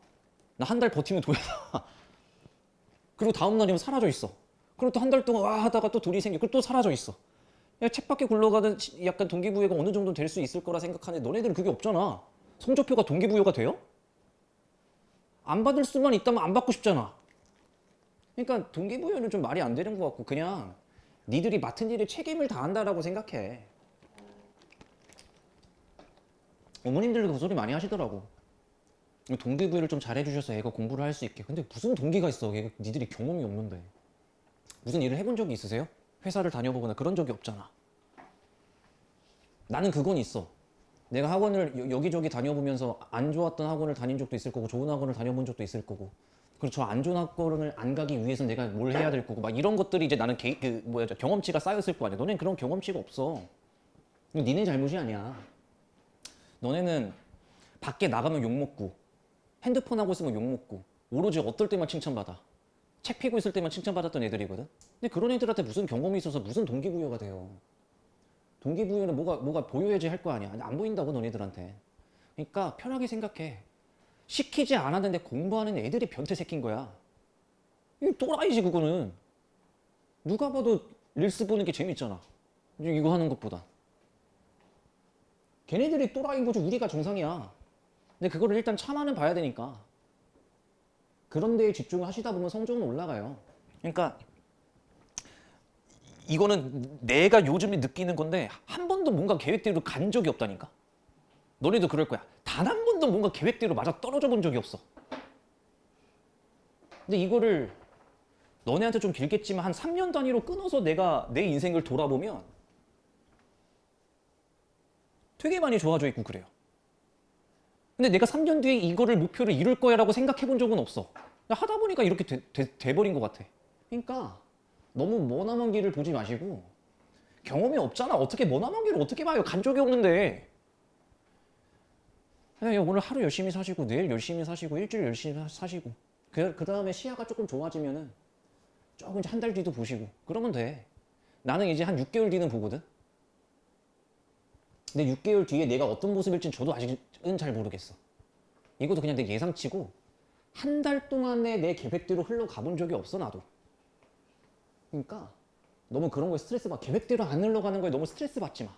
나 한 달 버티면 돈이 나와. 그리고 다음 날이면 사라져 있어. 그리고 또 한 달 동안 와 하다가 또 돈이 생겨. 그리고 또 사라져 있어. 야, 책밖에 굴러가는 약간 동기부여가 어느 정도 될 수 있을 거라 생각하는데 너네들은 그게 없잖아. 성적표가 동기부여가 돼요? 안 받을 수만 있다면 안 받고 싶잖아. 그러니까 동기부여는 좀 말이 안 되는 것 같고 그냥 니들이 맡은 일에 책임을 다한다라고 생각해. 어머님들도 그 소리 많이 하시더라고. 동기부여를 좀 잘해주셔서 애가 공부를 할 수 있게. 근데 무슨 동기가 있어? 얘가 니들이 경험이 없는데. 무슨 일을 해본 적이 있으세요? 회사를 다녀보거나 그런 적이 없잖아. 나는 그건 있어. 내가 학원을 여기저기 다녀보면서 안 좋았던 학원을 다닌 적도 있을 거고 좋은 학원을 다녀본 적도 있을 거고 그리고 저 안 좋은 학원을 안 가기 위해서 내가 뭘 해야 될 거고 막 이런 것들이 이제 나는 경험치가 쌓였을 거 아니야. 너네는 그런 경험치가 없어. 이거 니네 잘못이 아니야. 너네는 밖에 나가면 욕먹고 핸드폰 하고 있으면 욕먹고 오로지 어떨 때만 칭찬받아. 책 피고 있을 때만 칭찬받았던 애들이거든. 근데 그런 애들한테 무슨 경험이 있어서 무슨 동기부여가 돼요. 동기부여는 뭐가 보여야지 할 거 아니야. 안 보인다고 너네들한테. 그러니까 편하게 생각해. 시키지 않았는데 공부하는 애들이 변태 새끼인 거야. 이거 또라이지 그거는. 누가 봐도 릴스 보는 게 재밌잖아. 이거 하는 것보다. 걔네들이 또라이인 거지 우리가 정상이야. 근데 그거를 일단 참아는 봐야 되니까. 그런 데에 집중을 하시다 보면 성적은 올라가요. 그러니까 이거는 내가 요즘에 느끼는 건데 한 번도 뭔가 계획대로 간 적이 없다니까. 너네도 그럴 거야. 단 한 번도 뭔가 계획대로 맞아 떨어져 본 적이 없어. 근데 이거를 너네한테 좀 길겠지만 한 3년 단위로 끊어서 내가 내 인생을 돌아보면 되게 많이 좋아져 있고 그래요. 근데 내가 3년 뒤에 이거를 목표를 이룰 거야 라고 생각해 본 적은 없어. 하다 보니까 이렇게 돼버린 것 같아. 그러니까 너무 머나먼 길을 보지 마시고 경험이 없잖아. 어떻게 머나먼 길을 어떻게 봐요. 간 적이 없는데. 그냥 오늘 하루 열심히 사시고 내일 열심히 사시고 일주일 열심히 사시고 그 다음에 시야가 조금 좋아지면은 조금 한 달 뒤도 보시고 그러면 돼. 나는 이제 한 6개월 뒤는 보거든. 근데 6개월 뒤에 내가 어떤 모습일지는 저도 아직은 잘 모르겠어. 이것도 그냥 내 예상치고 한 달 동안에 내 계획대로 흘러가 본 적이 없어 나도. 그러니까 너무 그런 거에 스트레스 받 계획대로 안 흘러가는 거에 너무 스트레스 받지 마.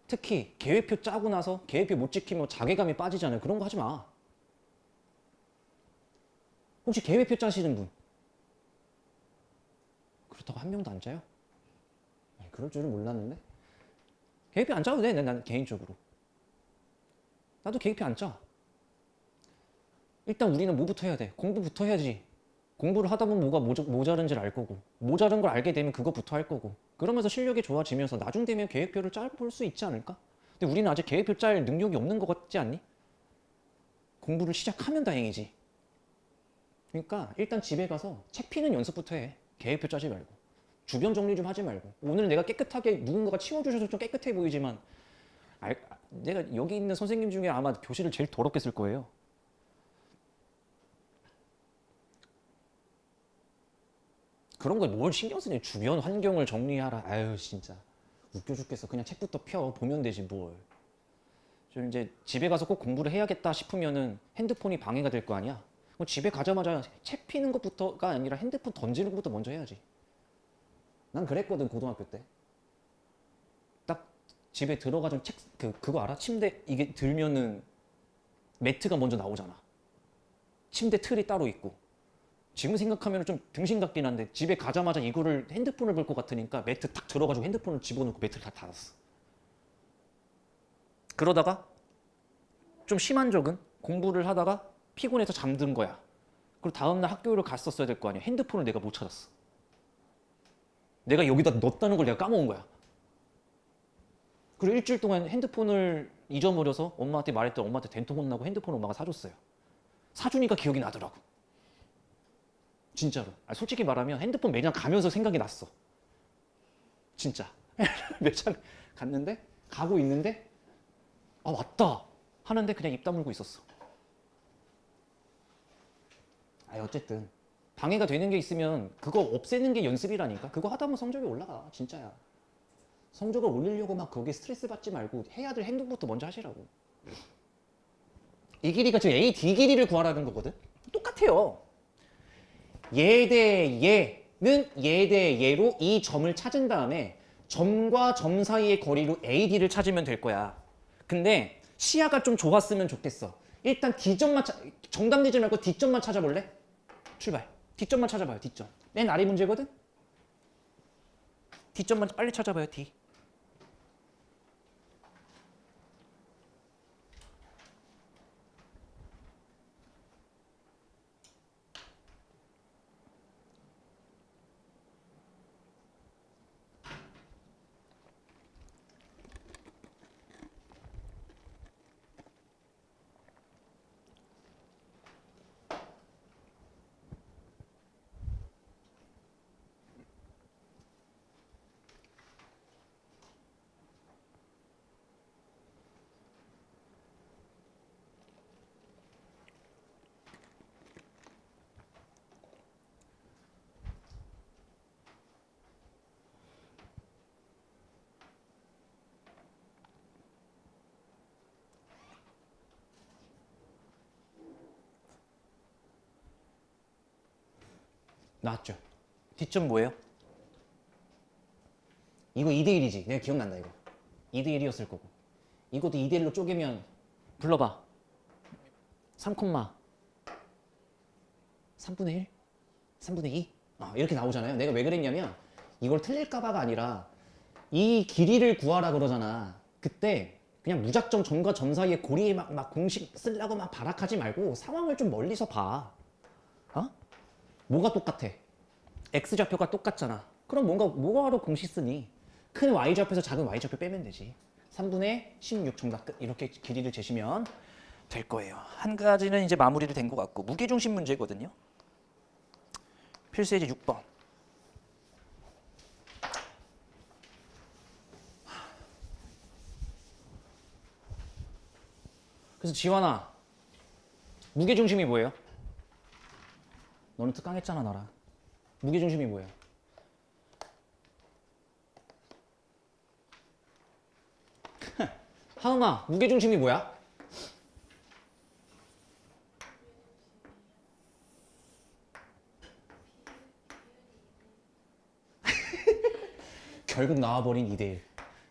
특히 계획표 짜고 나서 계획표 못 지키면 자괴감이 빠지잖아요. 그런 거 하지 마. 혹시 계획표 짜시는 분? 그렇다고 한 명도 안 짜요? 그럴 줄은 몰랐는데. 계획표 안 짜도 돼. 난 개인적으로. 나도 계획표 안 짜. 일단 우리는 뭐부터 해야 돼? 공부부터 해야지. 공부를 하다 보면 뭐가 모자른지를 알 거고 모자른 걸 알게 되면 그거부터 할 거고 그러면서 실력이 좋아지면서 나중 되면 계획표를 짜볼 수 있지 않을까? 근데 우리는 아직 계획표 짤 능력이 없는 것 같지 않니? 공부를 시작하면 다행이지. 그러니까 일단 집에 가서 책 피는 연습부터 해. 계획표 짜지 말고 주변 정리 좀 하지 말고 오늘 내가 깨끗하게 누군가가 치워주셔서 좀 깨끗해 보이지만 내가 여기 있는 선생님 중에 아마 교실을 제일 더럽게 쓸 거예요. 그런 거에 뭘 신경 쓰냐. 주변 환경을 정리하라. 아유 진짜 웃겨 죽겠어. 그냥 책부터 펴 보면 되지 뭘. 저 이제 집에 가서 꼭 공부를 해야겠다 싶으면은 핸드폰이 방해가 될 거 아니야. 그럼 집에 가자마자 책 피는 것부터가 아니라 핸드폰 던지는 것부터 먼저 해야지. 난 그랬거든 고등학교 때. 딱 집에 들어가자면 그거 알아? 침대 이게 들면은 매트가 먼저 나오잖아. 침대 틀이 따로 있고. 지금 생각하면 좀 등신 같긴 한데 집에 가자마자 이거를 핸드폰을 볼 것 같으니까 매트 딱 들어가지고 핸드폰을 집어넣고 매트를 다 닫았어. 그러다가 좀 심한 적은 공부를 하다가 피곤해서 잠든 거야. 그리고 다음날 학교를 갔었어야 될 거 아니야. 핸드폰을 내가 못 찾았어. 내가 여기다 넣었다는 걸 내가 까먹은 거야. 그리고 일주일 동안 핸드폰을 잊어버려서 엄마한테 말했더니 엄마한테 된통 혼나고 핸드폰 엄마가 사줬어요. 사주니까 기억이 나더라고. 진짜로. 솔직히 말하면 핸드폰 매장 가면서 생각이 났어. 진짜. 매장 갔는데 가고 있는데 아 왔다 하는데 그냥 입 다물고 있었어. 어쨌든 방해가 되는 게 있으면 그거 없애는 게 연습이라니까. 그거 하다 보면 성적이 올라가. 진짜야. 성적을 올리려고 막 거기에 스트레스 받지 말고 해야 될 행동부터 먼저 하시라고. 이 길이가 지금 A, D 길이를 구하라는 거거든. 똑같아요. 얘 대 얘는 얘 대 얘로 이 점을 찾은 다음에 점과 점 사이의 거리로 AD를 찾으면 될 거야. 근데 시야가 좀 좋았으면 좋겠어. 일단 D점만 정답 내지 말고 D점만 찾아볼래? 출발. D점만 찾아봐요. D점. 맨 아래 문제거든? D점만 빨리 찾아봐요. D. 나왔죠? D점 뭐예요? 이거 2대1이지. 내가 기억난다 이거. 2대1이었을 거고. 이것도 2대1로 쪼개면 불러봐. 3, 3분의 1? 3분의 2? 이렇게 나오잖아요. 내가 왜 그랬냐면 이걸 틀릴까봐가 아니라 이 길이를 구하라 그러잖아. 그때 그냥 무작정 점과 점 사이에 고리에 막 공식 쓰려고 막 발악하지 말고 상황을 좀 멀리서 봐. 뭐가 똑같아? X좌표가 똑같잖아. 그럼 뭐하러 공식 쓰니? 큰 Y좌표에서 작은 Y좌표 빼면 되지. 3분의 16 정답 끝. 이렇게 길이를 재시면 될 거예요. 한 가지는 이제 마무리를 된 것 같고 무게중심 문제거든요. 필수예제 6번. 그래서 지환아, 무게중심이 뭐예요? 너는 특강했잖아 나랑. 무게중심이 뭐예요? 하은아, 무게중심이 뭐야? 결국 나와버린 2대1.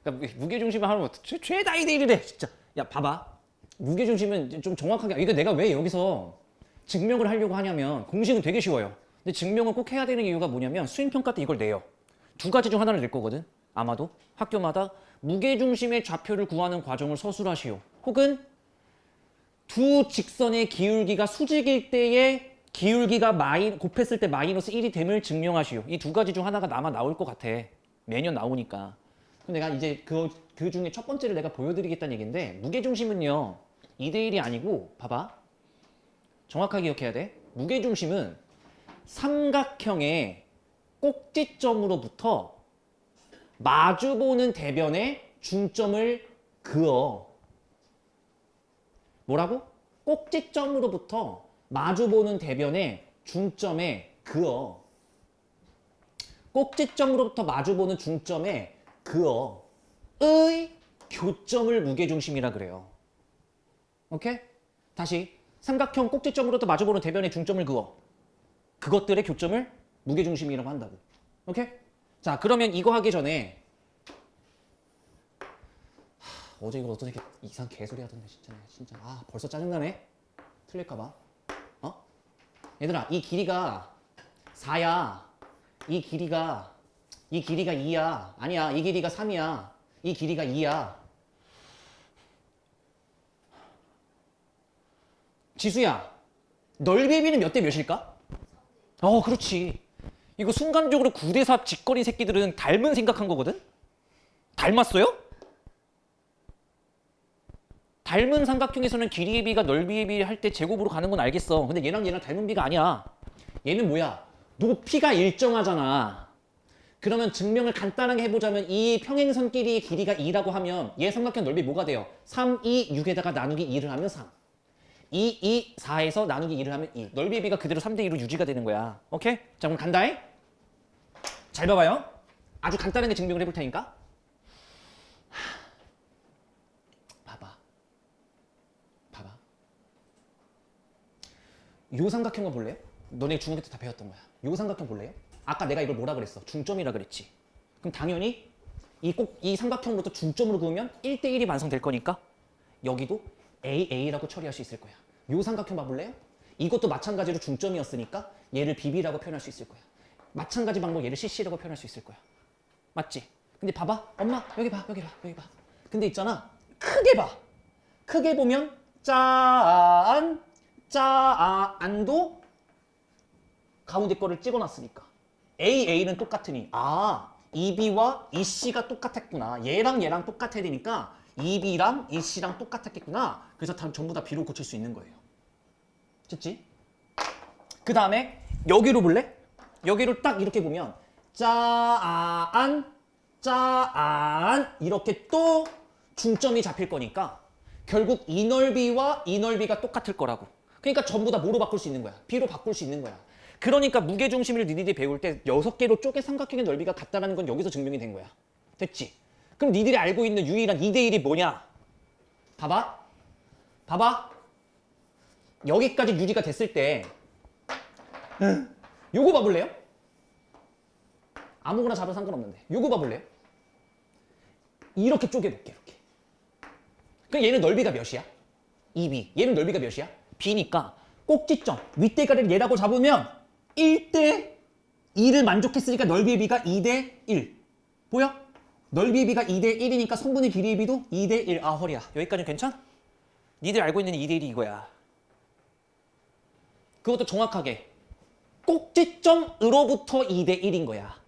그러니까 무게중심을 하면 죄다 2대1이래 진짜. 야 봐봐. 무게중심은 좀 정확하게 이거 내가 왜 여기서 증명을 하려고 하냐면 공식은 되게 쉬워요. 근데 증명을 꼭 해야 되는 이유가 뭐냐면 수행평가 때 이걸 내요. 두 가지 중 하나를 낼 거거든. 아마도 학교마다 무게중심의 좌표를 구하는 과정을 서술하시오. 혹은 두 직선의 기울기가 수직일 때의 기울기가 곱했을 때 마이너스 1이 됨을 증명하시오. 이 두 가지 중 하나가 아마 나올 것 같아. 매년 나오니까. 그럼 내가 이제 그 중에 첫 번째를 내가 보여드리겠다는 얘기인데 무게중심은요 2대1이 아니고 봐봐. 정확하게 기억해야 돼. 무게중심은 삼각형의 꼭지점으로부터 마주보는 대변에 중점을 그어. 뭐라고? 꼭지점으로부터 마주보는 대변에 중점에 그어. 꼭지점으로부터 마주보는 중점에 그어의 교점을 무게중심이라 그래요. 오케이? 다시 삼각형 꼭지점으로부터 마주보는 대변에 중점을 그어. 그것들의 교점을 무게중심이라고 한다고. 오케이? 자, 그러면 이거 하기 전에 어제 이거 어떤 이렇게 이상 개소리 하던데 진짜 벌써 짜증나네. 틀릴까봐. 어? 얘들아, 이 길이가 4야. 이 길이가 2야. 아니야, 이 길이가 3이야. 이 길이가 2야. 지수야, 넓이의 비는 몇 대 몇일까? 그렇지. 이거 순간적으로 9대4 짓거린 새끼들은 닮은 생각한 거거든? 닮았어요? 닮은 삼각형에서는 길이의 비가 넓이의 비 할 때 제곱으로 가는 건 알겠어. 근데 얘랑 닮은 비가 아니야. 얘는 뭐야? 높이가 일정하잖아. 그러면 증명을 간단하게 해보자면 이 평행선끼리의 길이가 2라고 하면 얘 삼각형 넓이 뭐가 돼요? 3, 2, 6에다가 나누기 2를 하면 3. 2, 2, 4에서 나누기 2를 하면 2. 넓이의 비가 그대로 3대2로 유지가 되는 거야. 오케이? 자, 그럼 간다잉? 잘 봐봐요. 아주 간단하게 증명을 해볼 테니까. 봐봐. 요 삼각형을 볼래요? 너네 중학교 때 다 배웠던 거야. 요 삼각형 볼래요? 아까 내가 이걸 뭐라 그랬어? 중점이라 그랬지. 그럼 당연히 이 삼각형으로부터 중점으로 그으면 1대1이 완성될 거니까 여기도 AA라고 처리할 수 있을 거야. 요 삼각형 봐볼래요? 이것도 마찬가지로 중점이었으니까 얘를 BB라고 표현할 수 있을 거야. 마찬가지 방법 얘를 CC라고 표현할 수 있을 거야. 맞지? 근데 봐봐. 엄마 여기 봐. 근데 있잖아. 크게 봐. 크게 보면 짜안도 가운데 거를 찍어놨으니까 AA는 똑같으니 EB와 EC가 똑같았구나. 얘랑 똑같아야 되니까 EB랑 EC랑 똑같았겠구나. 그래서 전부 다 B로 고칠 수 있는 거예요. 됐지? 그 다음에 여기로 볼래? 여기를 딱 이렇게 보면 짠 이렇게 또 중점이 잡힐 거니까 결국 이 넓이와 이 넓이가 똑같을 거라고. 그러니까 전부 다 뭐로 바꿀 수 있는 거야? B로 바꿀 수 있는 거야. 그러니까 무게중심을 니들이 배울 때 6개로 쪼개 삼각형의 넓이가 같다는 건 여기서 증명이 된 거야. 됐지? 그럼 니들이 알고 있는 유일한 2대1이 뭐냐? 봐봐. 여기까지 유지가 됐을 때 요거 봐볼래요? 아무거나 잡아도 상관없는데 요거 봐볼래요? 이렇게 쪼개볼게. 이렇게. 그럼 얘는 넓이가 몇이야? 2B. 얘는 넓이가 몇이야? B니까 꼭지점 윗대가리를 얘라고 잡으면 1대 2를 만족했으니까 넓이의 B가 2대 1. 보여? 넓이의 B가 2대 1이니까 성분의 길이의 B도 2대 1. 허리야. 여기까지는 괜찮아? 니들 알고 있는 2대 1이 이거야. 그것도 정확하게 꼭지점으로부터 2대 1인 거야.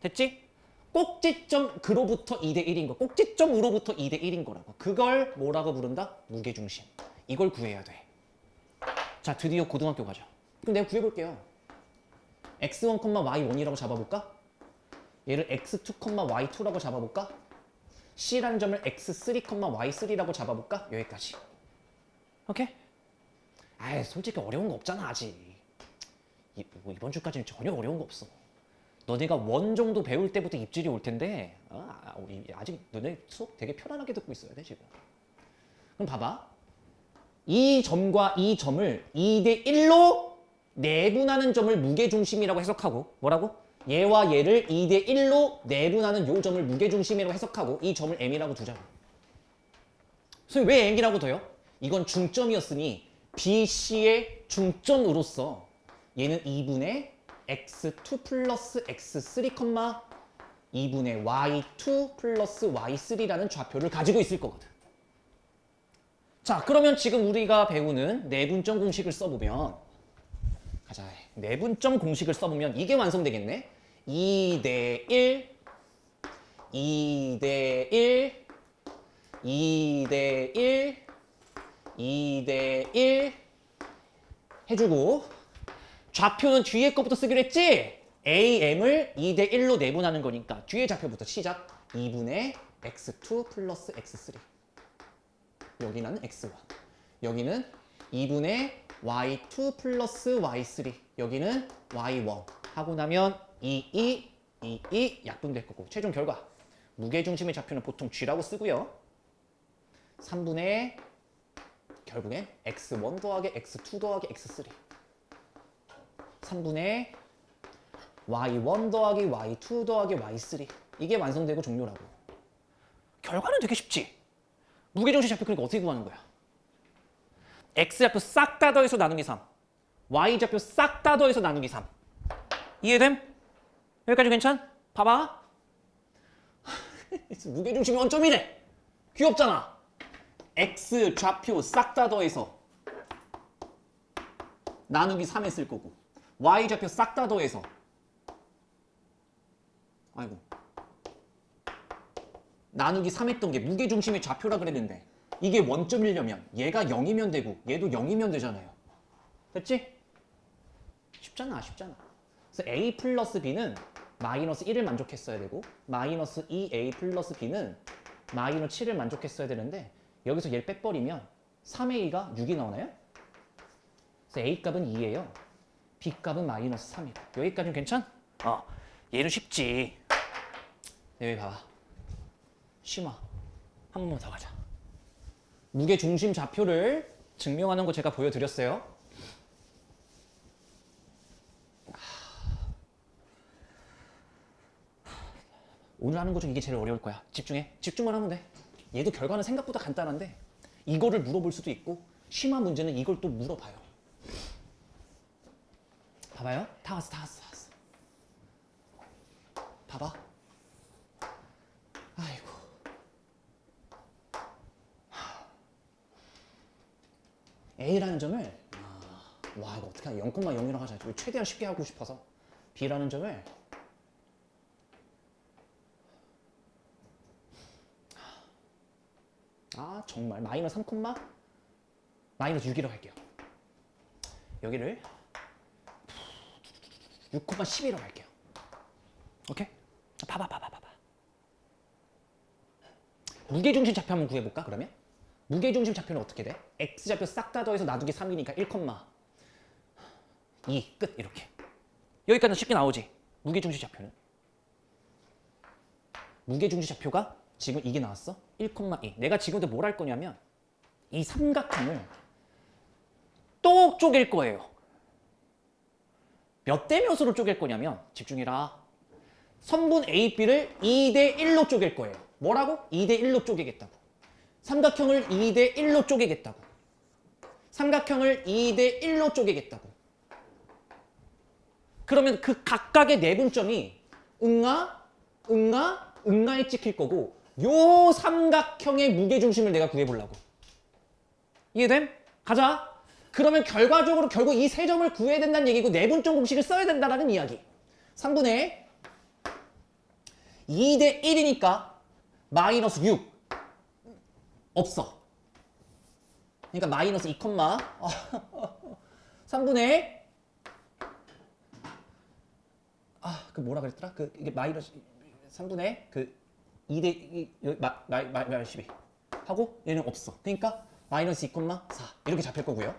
됐지? 꼭지점 그로부터 2대 1인 거. 꼭지점으로부터 2대 1인 거라고. 그걸 뭐라고 부른다? 무게중심. 이걸 구해야 돼. 자, 드디어 고등학교 가자. 그럼 내가 구해볼게요. x1, y1이라고 잡아볼까? 얘를 x2, y2라고 잡아볼까? C라는 점을 x3, y3라고 잡아볼까? 여기까지. 오케이? 솔직히 어려운 거 없잖아, 아직. 이번 주까지는 전혀 어려운 거 없어. 너네가 원 정도 배울 때부터 입질이 올 텐데 우리 아직 너네 수업 되게 편안하게 듣고 있어야 돼, 지금. 그럼 봐봐. 이 점과 이 점을 2대 1로 내분하는 점을 무게중심이라고 해석하고 뭐라고? 얘와 얘를 2대 1로 내분하는 요 점을 무게중심이라고 해석하고 이 점을 M이라고 두자고. 선생님 왜 M이라고 둬요? 이건 중점이었으니 BC의 중점으로서 얘는 2분의 x2 플러스 x3, 2분의 y2 플러스 y3라는 좌표를 가지고 있을 거거든. 자, 그러면 지금 우리가 배우는 내분점 공식을 써보면 가자. 내분점 공식을 써보면 이게 완성되겠네. 2대 1, 2대 1, 2대 1, 2대 1 해주고 좌표는 뒤에 거부터 쓰기로 했지? AM을 2대 1로 내분하는 거니까 뒤에 좌표부터 시작. 2분의 x2 플러스 x3. 여기는 x1. 여기는 2분의 y2 플러스 y3. 여기는 y1. 하고 나면 2, 약분될 거고. 최종 결과. 무게중심의 좌표는 보통 g라고 쓰고요. 3분의 결국엔 x1 더하기 x2 더하기 x3. 3분의 y1 더하기 y2 더하기 y3. 이게 완성되고 종료라고. 결과는 되게 쉽지. 무게중심 좌표 그러니까 어떻게 구하는 거야? x좌표 싹 다 더해서 나누기 3. y좌표 싹 다 더해서 나누기 3. 이해됨? 여기까지 괜찮? 봐봐. 무게중심이 원점이래. 귀엽잖아. x 좌표 싹 다 더해서 나누기 3 했을 거고 y 좌표 싹 다 더해서 아이고 나누기 3 했던 게 무게중심의 좌표라 그랬는데 이게 원점이려면 얘가 0이면 되고 얘도 0이면 되잖아요. 됐지? 쉽잖아. 그래서 a 플러스 b는 마이너스 1을 만족했어야 되고 마이너스 2a 플러스 b는 마이너스 7을 만족했어야 되는데 여기서 얘를 빼버리면 3a가 6이 나오나요? 그래서 a 값은 2예요. b 값은 마이너스 3이고 여기까지는 괜찮? 얘는 쉽지. 여기 봐봐. 심화. 한 번만 더 가자. 무게중심 좌표를 증명하는 거 제가 보여드렸어요. 오늘 하는 거 중 이게 제일 어려울 거야. 집중해. 집중만 하면 돼. 얘도 결과는 생각보다 간단한데 이거를 물어볼 수도 있고 심화 문제는 이걸 또 물어봐요. 봐봐요. 다 왔어. 봐봐. 아이고. A라는 점을 와 이거 어떻게 0,0이라고 하자. 최대한 쉽게 하고 싶어서 B라는 점을 정말 마이너스 3, 마이너스 6이라고 할게요. 여기를 6,11이라고 할게요. 오케이? 봐봐. 무게중심 좌표 한번 구해볼까 그러면? 무게중심 좌표는 어떻게 돼? x좌표 싹 다 더해서 나누기 3이니까 1,2 끝 이렇게. 여기까지는 쉽게 나오지. 무게중심 좌표는. 무게중심 좌표가 지금 이게 나왔어? 1,2. 내가 지금부터 뭘 할 거냐면 이 삼각형을 또 쪼갤 거예요. 몇 대 몇으로 쪼갤 거냐면 집중해라. 선분 AB를 2대 1로 쪼갤 거예요. 뭐라고? 2대 1로 쪼개겠다고. 삼각형을 2대 1로 쪼개겠다고. 삼각형을 2대 1로 쪼개겠다고. 그러면 그 각각의 내분점이 응아에 찍힐 거고 요 삼각형의 무게중심을 내가 구해보려고. 이해됨? 가자. 그러면 결과적으로 결국 이 세 점을 구해야 된다는 얘기고 내분점 공식을 써야 된다는 이야기. 3분의 2대 1이니까 마이너스 6 없어. 그러니까 마이너스 2, 3분의 그 뭐라 그랬더라? 이게 마이너스 3분의 2대 12 하고 얘는 없어. 그러니까 마이너스 2, 4 이렇게 잡힐 거고요.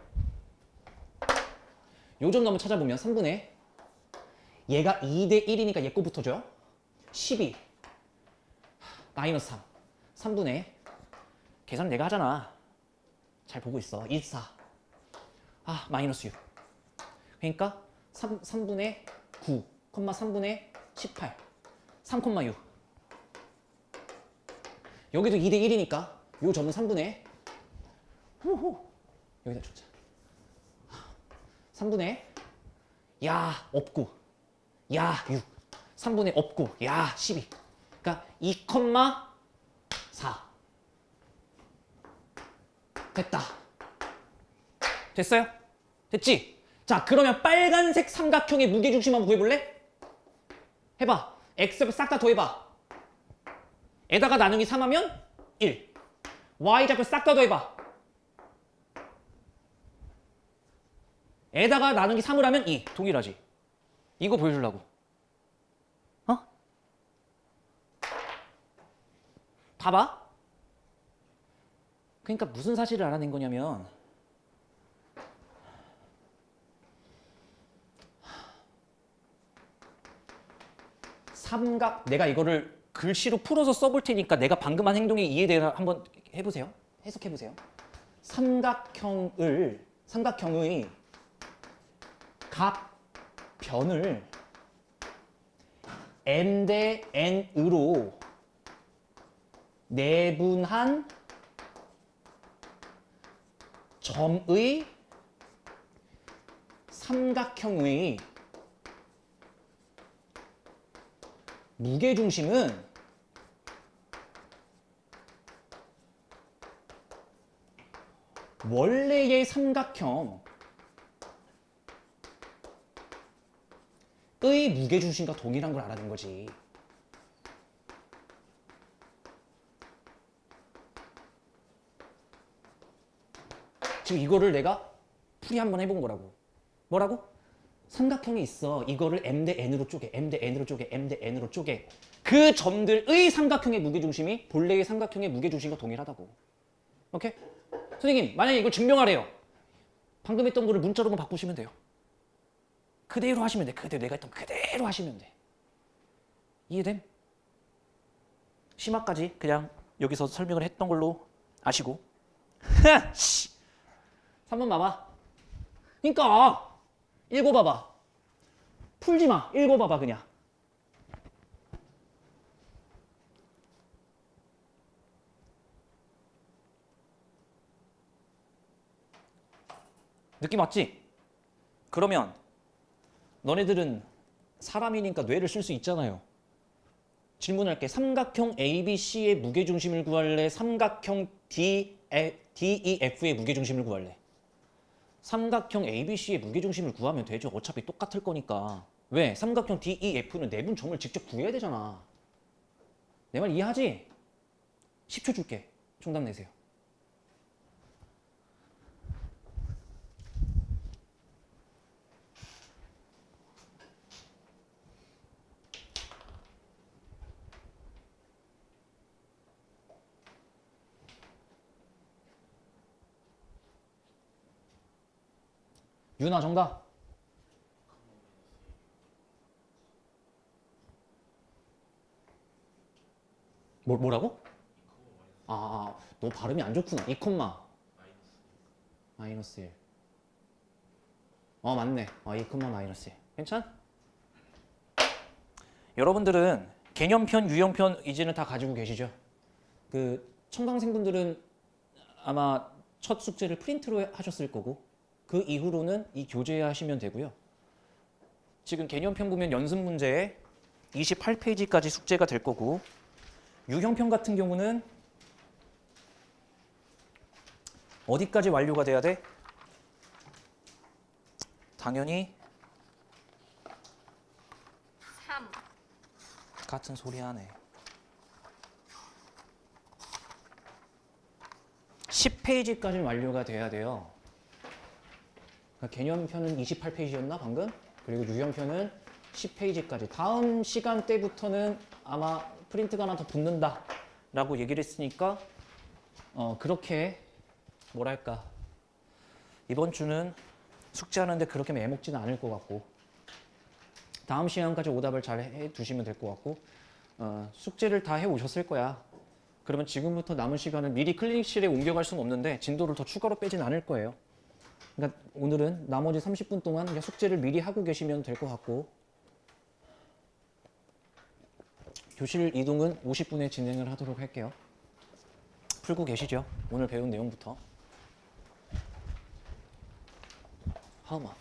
요점 한번 찾아보면 3분의 얘가 2대 1이니까 얘 거부터 줘. 12 마이너스 3 3분의 계산 내가 하잖아. 잘 보고 있어. 14 마이너스 6 그러니까 3분의 9 3분의 18 3,6 여기도 2대 1이니까 요 점은 3분의 여기다 줬자. 3분의 없고 6 3분의 없고 12 그러니까 2,4 됐다. 됐어요? 됐지? 자 그러면 빨간색 삼각형의 무게중심 한번 구해볼래? 해봐. x를 싹 다 더해봐. 에다가 나누기 3하면 1 y좌표 싹 다 더해봐. 에다가 나누기 3을 하면 2 동일하지. 이거 보여주려고. 봐봐. 그러니까 무슨 사실을 알아낸 거냐면 삼각, 내가 이거를 글씨로 풀어서 써볼 테니까 내가 방금 한 행동의 이해대로 한번 해보세요. 해석해보세요. 삼각형의 각 변을 m 대 n으로 내분한 점의 삼각형의 무게중심은 원래의 삼각형의 무게중심과 동일한 걸 알아낸 거지. 지금 이거를 내가 풀이 한번 해본 거라고. 뭐라고? 삼각형이 있어. 이거를 m 대 n으로 쪼개, m 대 n으로 쪼개, m 대 n으로 쪼개. 그 점들의 삼각형의 무게중심이 본래의 삼각형의 무게중심과 동일하다고. 오케이? 선생님, 만약에 이걸 증명하래요. 방금 했던 거를 문자로만 바꾸시면 돼요. 그대로 하시면 돼. 그대로 내가 했던 그대로 하시면 돼. 이해됨? 심화까지 그냥 여기서 설명을 했던 걸로 아시고. 3번 봐봐. 그러니까 읽어봐봐. 풀지 마. 읽어봐봐 그냥. 느낌 왔지? 그러면 너네들은 사람이니까 뇌를 쓸 수 있잖아요. 질문할게. 삼각형 ABC의 무게중심을 구할래? 삼각형 DEF의 무게중심을 구할래? 삼각형 ABC의 무게중심을 구하면 되죠. 어차피 똑같을 거니까. 왜? 삼각형 DEF는 내분 점을 직접 구해야 되잖아. 내 말 이해하지? 10초 줄게. 정답 내세요. 유나 정답. 뭐라고? 너 발음이 안 좋구나. 2 마이너스 1. 맞네. 2 마이너스 1. 괜찮? 여러분들은 개념편, 유형편 이제는 다 가지고 계시죠? 그 청강생분들은 아마 첫 숙제를 프린트로 하셨을 거고 그 이후로는 이 교재에 하시면 되고요. 지금 개념편 보면 연습 문제에 28페이지까지 숙제가 될 거고 유형편 같은 경우는 어디까지 완료가 돼야 돼? 당연히 3. 같은 소리 하네. 10페이지까지 완료가 돼야 돼요. 그러니까 개념편은 28페이지였나 방금? 그리고 유형편은 10페이지까지. 다음 시간대부터는 아마 프린트가 하나 더 붙는다 라고 얘기를 했으니까 그렇게 뭐랄까 이번 주는 숙제하는데 그렇게 매먹지는 않을 것 같고 다음 시간까지 오답을 잘 해두시면 될 것 같고 숙제를 다 해오셨을 거야. 그러면 지금부터 남은 시간은 미리 클리닉실에 옮겨갈 수는 없는데 진도를 더 추가로 빼진 않을 거예요. 그러니까 오늘은 나머지 30분 동안 그냥 숙제를 미리 하고 계시면 될 것 같고 교실 이동은 50분에 진행을 하도록 할게요. 풀고 계시죠? 오늘 배운 내용부터. 하우마.